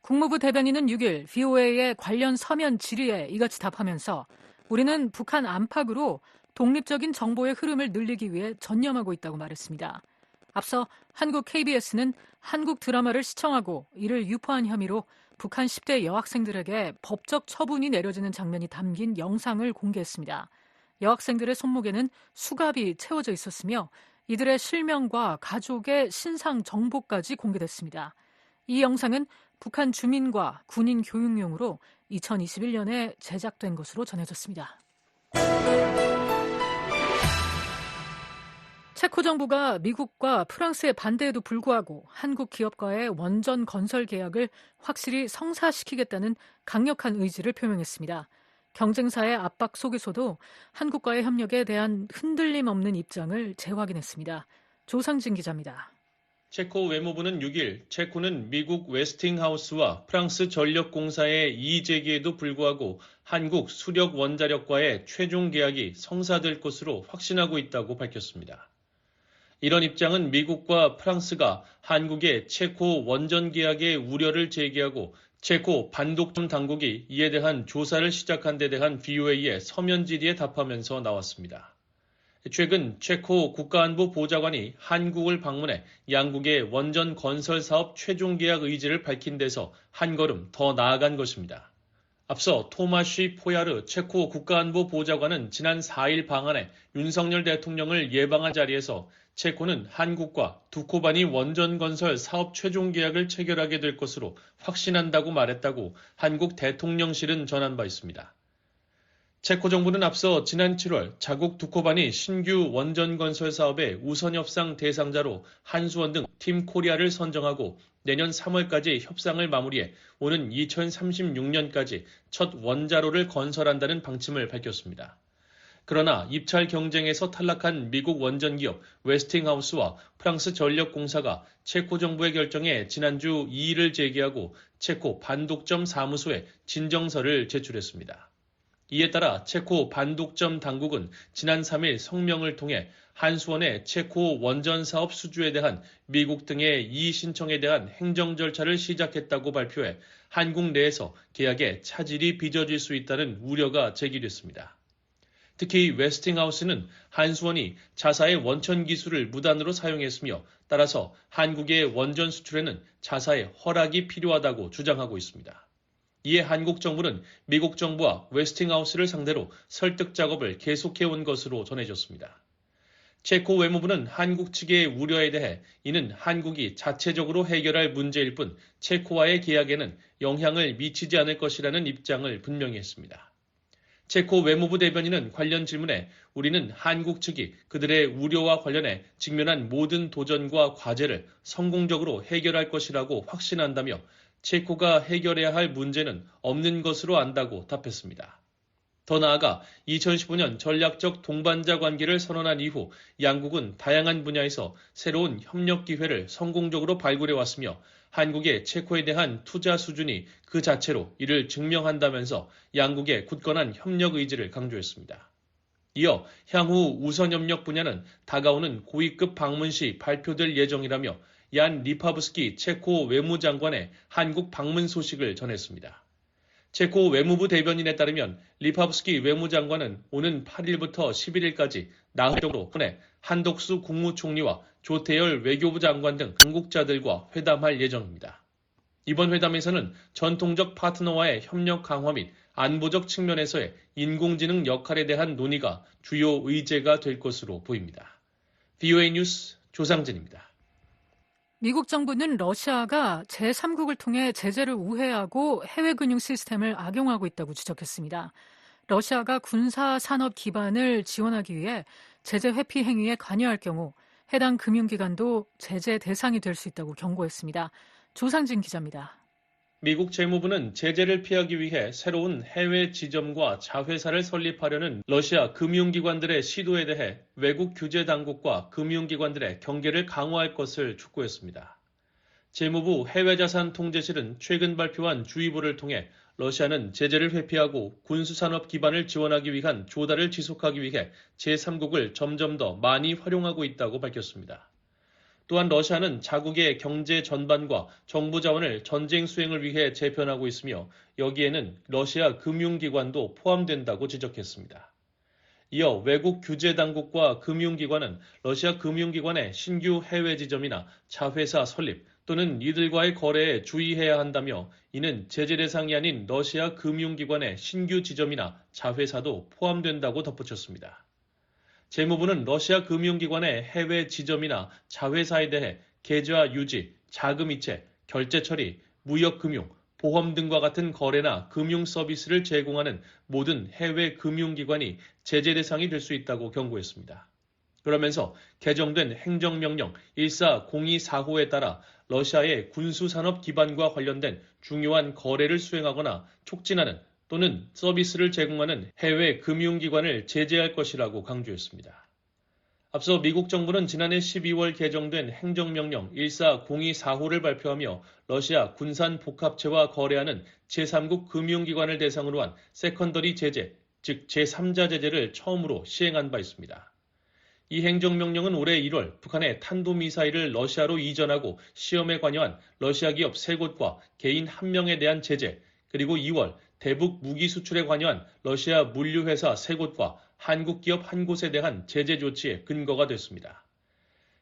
국무부 대변인은 6일 VOA의 관련 서면 질의에 이같이 답하면서 우리는 북한 안팎으로 독립적인 정보의 흐름을 늘리기 위해 전념하고 있다고 말했습니다. 앞서 한국 KBS는 한국 드라마를 시청하고 이를 유포한 혐의로 북한 10대 여학생들에게 법적 처분이 내려지는 장면이 담긴 영상을 공개했습니다. 여학생들의 손목에는 수갑이 채워져 있었으며 이들의 실명과 가족의 신상 정보까지 공개됐습니다. 이 영상은 북한 주민과 군인 교육용으로 2021년에 제작된 것으로 전해졌습니다. 체코 정부가 미국과 프랑스의 반대에도 불구하고 한국 기업과의 원전 건설 계약을 확실히 성사시키겠다는 강력한 의지를 표명했습니다. 경쟁사의 압박 속에서도 한국과의 협력에 대한 흔들림 없는 입장을 재확인했습니다. 조상진 기자입니다. 체코 외무부는 6일 체코는 미국 웨스팅하우스와 프랑스 전력공사의 이의 제기에도 불구하고 한국 수력 원자력과의 최종 계약이 성사될 것으로 확신하고 있다고 밝혔습니다. 이런 입장은 미국과 프랑스가 한국의 체코 원전 계약의 우려를 제기하고 체코 반독점 당국이 이에 대한 조사를 시작한 데 대한 VOA의 서면 질의에 답하면서 나왔습니다. 최근 체코 국가안보 보좌관이 한국을 방문해 양국의 원전 건설 사업 최종 계약 의지를 밝힌 데서 한 걸음 더 나아간 것입니다. 앞서 토마시 포야르 체코 국가안보 보좌관은 지난 4일 방한해 윤석열 대통령을 예방한 자리에서 체코는 한국과 두코바니 원전 건설 사업 최종 계약을 체결하게 될 것으로 확신한다고 말했다고 한국 대통령실은 전한 바 있습니다. 체코 정부는 앞서 지난 7월 자국 두코바니 신규 원전 건설 사업의 우선 협상 대상자로 한수원 등 팀 코리아를 선정하고 내년 3월까지 협상을 마무리해 오는 2036년까지 첫 원자로를 건설한다는 방침을 밝혔습니다. 그러나 입찰 경쟁에서 탈락한 미국 원전기업 웨스팅하우스와 프랑스 전력공사가 체코 정부의 결정에 지난주 이의를 제기하고 체코 반독점 사무소에 진정서를 제출했습니다. 이에 따라 체코 반독점 당국은 지난 3일 성명을 통해 한수원의 체코 원전 사업 수주에 대한 미국 등의 이의 신청에 대한 행정 절차를 시작했다고 발표해 한국 내에서 계약에 차질이 빚어질 수 있다는 우려가 제기됐습니다. 특히 웨스팅하우스는 한수원이 자사의 원천 기술을 무단으로 사용했으며 따라서 한국의 원전 수출에는 자사의 허락이 필요하다고 주장하고 있습니다. 이에 한국 정부는 미국 정부와 웨스팅하우스를 상대로 설득 작업을 계속해온 것으로 전해졌습니다. 체코 외무부는 한국 측의 우려에 대해 이는 한국이 자체적으로 해결할 문제일 뿐 체코와의 계약에는 영향을 미치지 않을 것이라는 입장을 분명히 했습니다. 체코 외무부 대변인은 관련 질문에 우리는 한국 측이 그들의 우려와 관련해 직면한 모든 도전과 과제를 성공적으로 해결할 것이라고 확신한다며 체코가 해결해야 할 문제는 없는 것으로 안다고 답했습니다. 더 나아가 2015년 전략적 동반자 관계를 선언한 이후 양국은 다양한 분야에서 새로운 협력 기회를 성공적으로 발굴해 왔으며 한국의 체코에 대한 투자 수준이 그 자체로 이를 증명한다면서 양국의 굳건한 협력 의지를 강조했습니다. 이어 향후 우선 협력 분야는 다가오는 고위급 방문 시 발표될 예정이라며 얀 리파브스키 체코 외무장관의 한국 방문 소식을 전했습니다. 체코 외무부 대변인에 따르면 리파브스키 외무장관은 오는 8일부터 11일까지 나흘 보내 한덕수 국무총리와 조태열 외교부 장관 등 당국자들과 회담할 예정입니다. 이번 회담에서는 전통적 파트너와의 협력 강화 및 안보적 측면에서의 인공지능 역할에 대한 논의가 주요 의제가 될 것으로 보입니다. VOA 뉴스 조상진입니다. 미국 정부는 러시아가 제3국을 통해 제재를 우회하고 해외 금융 시스템을 악용하고 있다고 지적했습니다. 러시아가 군사 산업 기반을 지원하기 위해 제재 회피 행위에 관여할 경우 해당 금융기관도 제재 대상이 될 수 있다고 경고했습니다. 조상진 기자입니다. 미국 재무부는 제재를 피하기 위해 새로운 해외 지점과 자회사를 설립하려는 러시아 금융기관들의 시도에 대해 외국 규제 당국과 금융기관들의 경계를 강화할 것을 촉구했습니다. 재무부 해외자산 통제실은 최근 발표한 주의보를 통해 러시아는 제재를 회피하고 군수산업 기반을 지원하기 위한 조달을 지속하기 위해 제3국을 점점 더 많이 활용하고 있다고 밝혔습니다. 또한 러시아는 자국의 경제 전반과 정부 자원을 전쟁 수행을 위해 재편하고 있으며 여기에는 러시아 금융기관도 포함된다고 지적했습니다. 이어 외국 규제 당국과 금융기관은 러시아 금융기관의 신규 해외 지점이나 자회사 설립 또는 이들과의 거래에 주의해야 한다며 이는 제재 대상이 아닌 러시아 금융기관의 신규 지점이나 자회사도 포함된다고 덧붙였습니다. 재무부는 러시아 금융기관의 해외 지점이나 자회사에 대해 계좌 유지, 자금 이체, 결제 처리, 무역금융, 보험 등과 같은 거래나 금융 서비스를 제공하는 모든 해외 금융기관이 제재 대상이 될 수 있다고 경고했습니다. 그러면서 개정된 행정명령 140245에 따라 러시아의 군수산업 기반과 관련된 중요한 거래를 수행하거나 촉진하는 또는 서비스를 제공하는 해외 금융기관을 제재할 것이라고 강조했습니다. 앞서 미국 정부는 지난해 12월 개정된 행정명령 140245를 발표하며 러시아 군산 복합체와 거래하는 제3국 금융기관을 대상으로 한 세컨더리 제재, 즉 제3자 제재를 처음으로 시행한 바 있습니다. 이 행정명령은 올해 1월 북한의 탄도미사일을 러시아로 이전하고 시험에 관여한 러시아 기업 3곳과 개인 1명에 대한 제재, 그리고 2월 대북 무기 수출에 관여한 러시아 물류회사 3곳과 한국 기업 1곳에 대한 제재 조치의 근거가 됐습니다.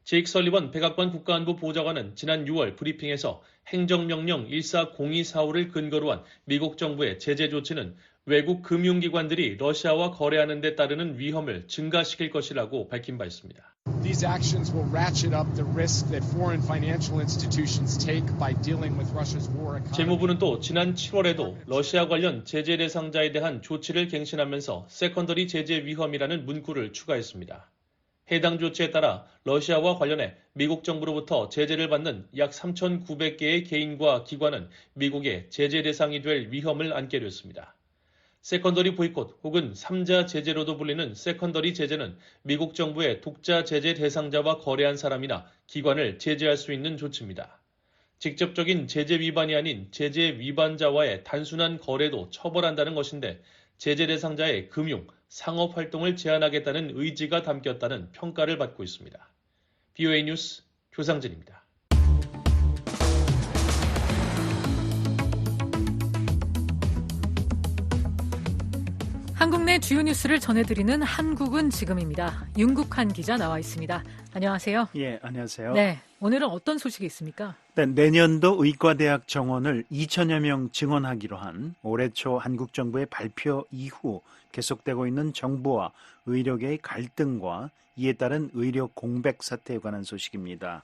제이크 설리번 백악관 국가안보 보좌관은 지난 6월 브리핑에서 행정명령 140245를 근거로 한 미국 정부의 제재 조치는 외국 금융기관들이 러시아와 거래하는 데 따르는 위험을 증가시킬 것이라고 밝힌 바 있습니다. These actions will ratchet up the risk that foreign financial institutions take by dealing with Russia's war economy. 재무부는 또 지난 7월에도 러시아 관련 제재 대상자에 대한 조치를 갱신하면서 세컨더리 제재 위험이라는 문구를 추가했습니다. 해당 조치에 따라 러시아와 관련해 미국 정부로부터 제재를 받는 약 3,900개의 개인과 기관은 미국의 제재 대상이 될 위험을 안게 됐습니다. 세컨더리 보이콧 혹은 3자 제재로도 불리는 세컨더리 제재는 미국 정부의 독자 제재 대상자와 거래한 사람이나 기관을 제재할 수 있는 조치입니다. 직접적인 제재 위반이 아닌 제재 위반자와의 단순한 거래도 처벌한다는 것인데 제재 대상자의 금융, 상업 활동을 제한하겠다는 의지가 담겼다는 평가를 받고 있습니다. BOA 뉴스 조상진입니다. 한국 내 주요 뉴스를 전해드리는 한국은 지금입니다. 윤국한 기자 나와 있습니다. 안녕하세요. 예, 안녕하세요. 네, 오늘은 어떤 소식이 있습니까? 네, 내년도 의과대학 정원을 2천여 명 증원하기로 한 올해 초 한국 정부의 발표 이후 계속되고 있는 정부와 의료계의 갈등과 이에 따른 의료 공백 사태에 관한 소식입니다.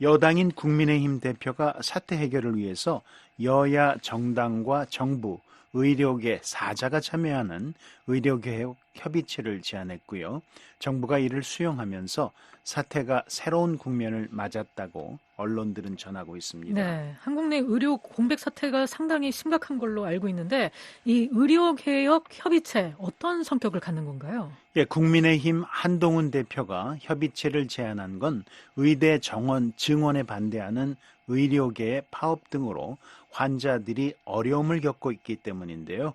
여당인 국민의힘 대표가 사태 해결을 위해서 여야 정당과 정부, 의료계 사자가 참여하는 의료개혁 협의체를 제안했고요. 정부가 이를 수용하면서 사태가 새로운 국면을 맞았다고 언론들은 전하고 있습니다. 네, 한국 내 의료 공백 사태가 상당히 심각한 걸로 알고 있는데 이 의료개혁 협의체 어떤 성격을 갖는 건가요? 예, 국민의힘 한동훈 대표가 협의체를 제안한 건 의대 정원 증원에 반대하는 의료계의 파업 등으로 환자들이 어려움을 겪고 있기 때문인데요.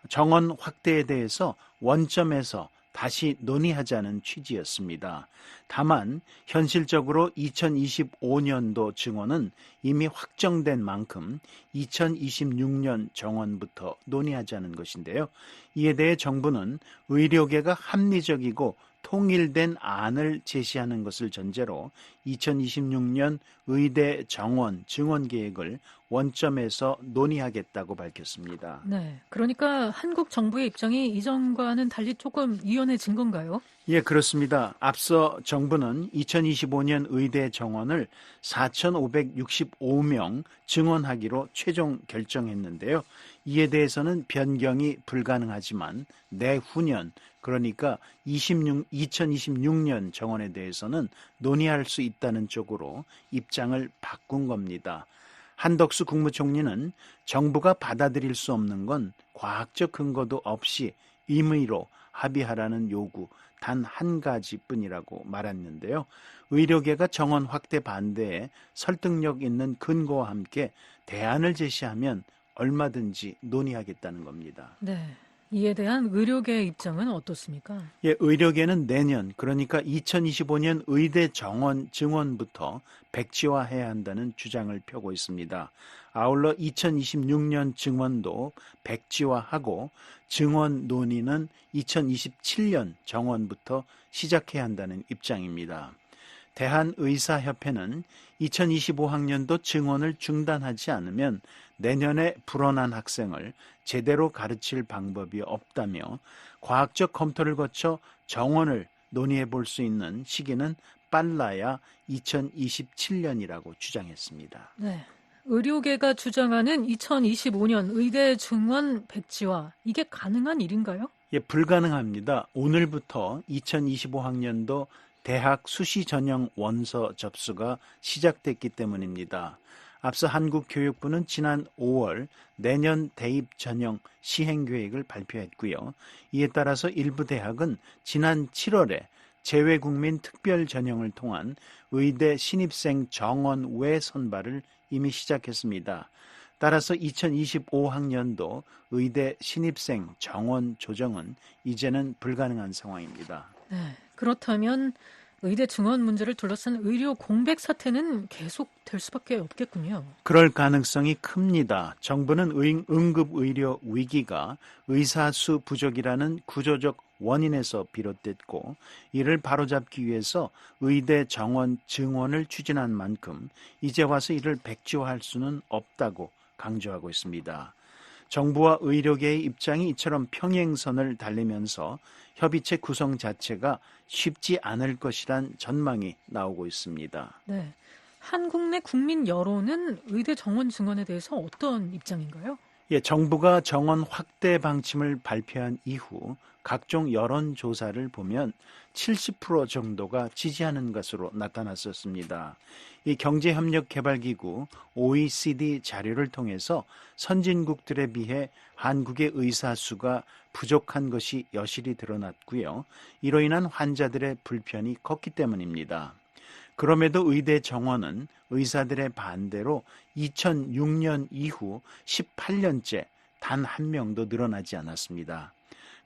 정원 확대에 대해서 원점에서 다시 논의하자는 취지였습니다. 다만 현실적으로 2025년도 증원은 이미 확정된 만큼 2026년 정원부터 논의하자는 것인데요. 이에 대해 정부는 의료계가 합리적이고 통일된 안을 제시하는 것을 전제로 2026년 의대 정원 증원 계획을 원점에서 논의하겠다고 밝혔습니다. 네, 그러니까 한국 정부의 입장이 이전과는 달리 조금 유연해진 건가요? 예, 그렇습니다. 앞서 정부는 2025년 의대 정원을 4,565명 증원하기로 최종 결정했는데요. 이에 대해서는 변경이 불가능하지만 내후년, 그러니까 2026년 정원에 대해서는 논의할 수 있다는 쪽으로 입장을 바꾼 겁니다. 한덕수 국무총리는 정부가 받아들일 수 없는 건 과학적 근거도 없이 임의로 합의하라는 요구 단 한 가지뿐이라고 말했는데요. 의료계가 정원 확대 반대에 설득력 있는 근거와 함께 대안을 제시하면 얼마든지 논의하겠다는 겁니다. 네. 이에 대한 의료계의 입장은 어떻습니까? 예, 의료계는 내년, 그러니까 2025년 의대 정원 증원부터 백지화해야 한다는 주장을 펴고 있습니다. 아울러 2026년 증원도 백지화하고 증원 논의는 2027년 정원부터 시작해야 한다는 입장입니다. 대한의사협회는 2025학년도 증원을 중단하지 않으면 내년에 불어난 학생을 제대로 가르칠 방법이 없다며 과학적 검토를 거쳐 정원을 논의해 볼 수 있는 시기는 빨라야 2027년이라고 주장했습니다. 네. 의료계가 주장하는 2025년 의대 증원 백지화, 이게 가능한 일인가요? 예, 불가능합니다. 오늘부터 2025학년도 대학 수시 전형 원서 접수가 시작됐기 때문입니다. 앞서 한국교육부는 지난 5월 내년 대입 전형 시행 계획을 발표했고요. 이에 따라서 일부 대학은 지난 7월에 재외국민 특별 전형을 통한 의대 신입생 정원 외 선발을 이미 시작했습니다. 따라서 2025학년도 의대 신입생 정원 조정은 이제는 불가능한 상황입니다. 네, 그렇다면 의대 증원 문제를 둘러싼 의료 공백 사태는 계속될 수밖에 없겠군요. 그럴 가능성이 큽니다. 정부는 응급의료 위기가 의사수 부족이라는 구조적 원인에서 비롯됐고 이를 바로잡기 위해서 의대 정원 증원을 추진한 만큼 이제 와서 이를 백지화할 수는 없다고 강조하고 있습니다. 정부와 의료계의 입장이 이처럼 평행선을 달리면서 협의체 구성 자체가 쉽지 않을 것이란 전망이 나오고 있습니다. 네, 한국 내 국민 여론은 의대 정원 증원에 대해서 어떤 입장인가요? 예, 정부가 정원 확대 방침을 발표한 이후 각종 여론조사를 보면 70% 정도가 지지하는 것으로 나타났었습니다. 이 경제협력개발기구 OECD 자료를 통해서 선진국들에 비해 한국의 의사 수가 부족한 것이 여실히 드러났고요. 이로 인한 환자들의 불편이 컸기 때문입니다. 그럼에도 의대 정원은 의사들의 반대로 2006년 이후 18년째 단 한 명도 늘어나지 않았습니다.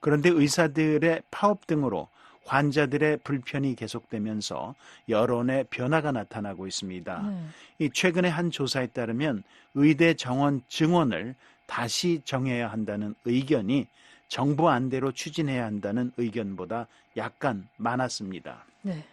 그런데 의사들의 파업 등으로 환자들의 불편이 계속되면서 여론의 변화가 나타나고 있습니다. 이 최근에 한 조사에 따르면 의대 정원 증원을 다시 정해야 한다는 의견이 정부 안대로 추진해야 한다는 의견보다 약간 많았습니다. 네,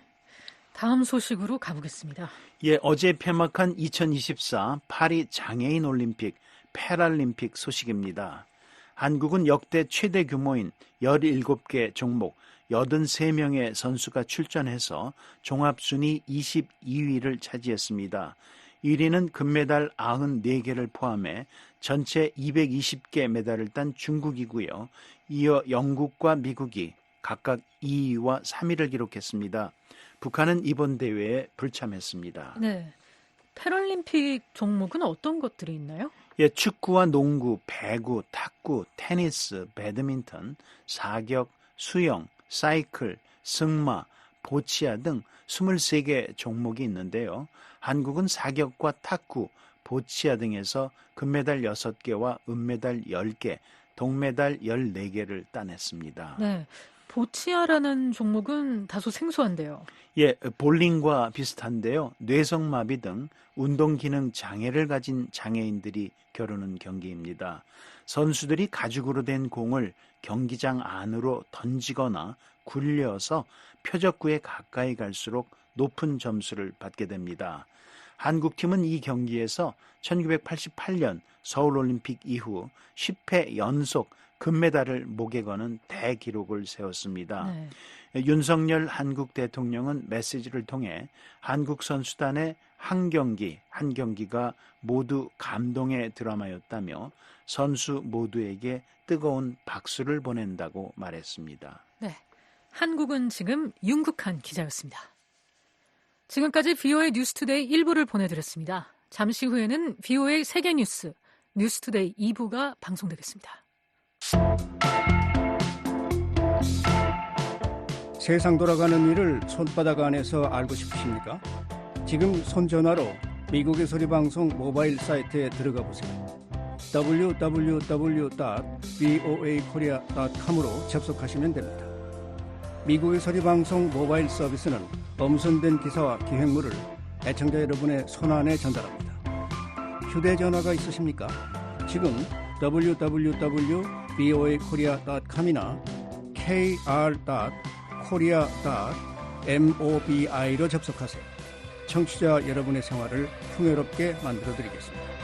다음 소식으로 가보겠습니다. 예, 어제 폐막한 2024 파리 장애인 올림픽, 패럴림픽 소식입니다. 한국은 역대 최대 규모인 17개 종목 83명의 선수가 출전해서 종합순위 22위를 차지했습니다. 1위는 금메달 94개를 포함해 전체 220개 메달을 딴 중국이고요. 이어 영국과 미국이 각각 2위와 3위를 기록했습니다. 북한은 이번 대회에 불참했습니다. 네, 패럴림픽 종목은 어떤 것들이 있나요? 예, 축구와 농구, 배구, 탁구, 테니스, 배드민턴, 사격, 수영, 사이클, 승마, 보치아 등 23개 종목이 있는데요. 한국은 사격과 탁구, 보치아 등에서 금메달 6개와 은메달 10개, 동메달 14개를 따냈습니다. 네, 보치아라는 종목은 다소 생소한데요. 예, 볼링과 비슷한데요. 뇌성마비 등 운동기능 장애를 가진 장애인들이 겨루는 경기입니다. 선수들이 가죽으로 된 공을 경기장 안으로 던지거나 굴려서 표적구에 가까이 갈수록 높은 점수를 받게 됩니다. 한국팀은 이 경기에서 1988년 서울올림픽 이후 10회 연속 금메달을 목에 거는 대기록을 세웠습니다. 네. 윤석열 한국 대통령은 메시지를 통해 한국 선수단의 한 경기가 모두 감동의 드라마였다며 선수 모두에게 뜨거운 박수를 보낸다고 말했습니다. 네, 한국은 지금 윤국한 기자였습니다. 지금까지 VOA 뉴스투데이 1부를 보내드렸습니다. 잠시 후에는 VOA 세계뉴스 뉴스투데이 2부가 방송되겠습니다. 세상 돌아가는 일을 손바닥 안에서 알고 싶으십니까? 지금 손전화로 미국의 소리방송 모바일 사이트에 들어가 보세요. www.voakorea.com으로 접속하시면 됩니다. 미국의 소리방송 모바일 서비스는 엄선된 기사와 기획물을 애청자 여러분의 손안에 전달합니다. 휴대전화가 있으십니까? 지금 www.voakorea.com이나 kr.korea.mobi로 접속하세요. 청취자 여러분의 생활을 풍요롭게 만들어드리겠습니다.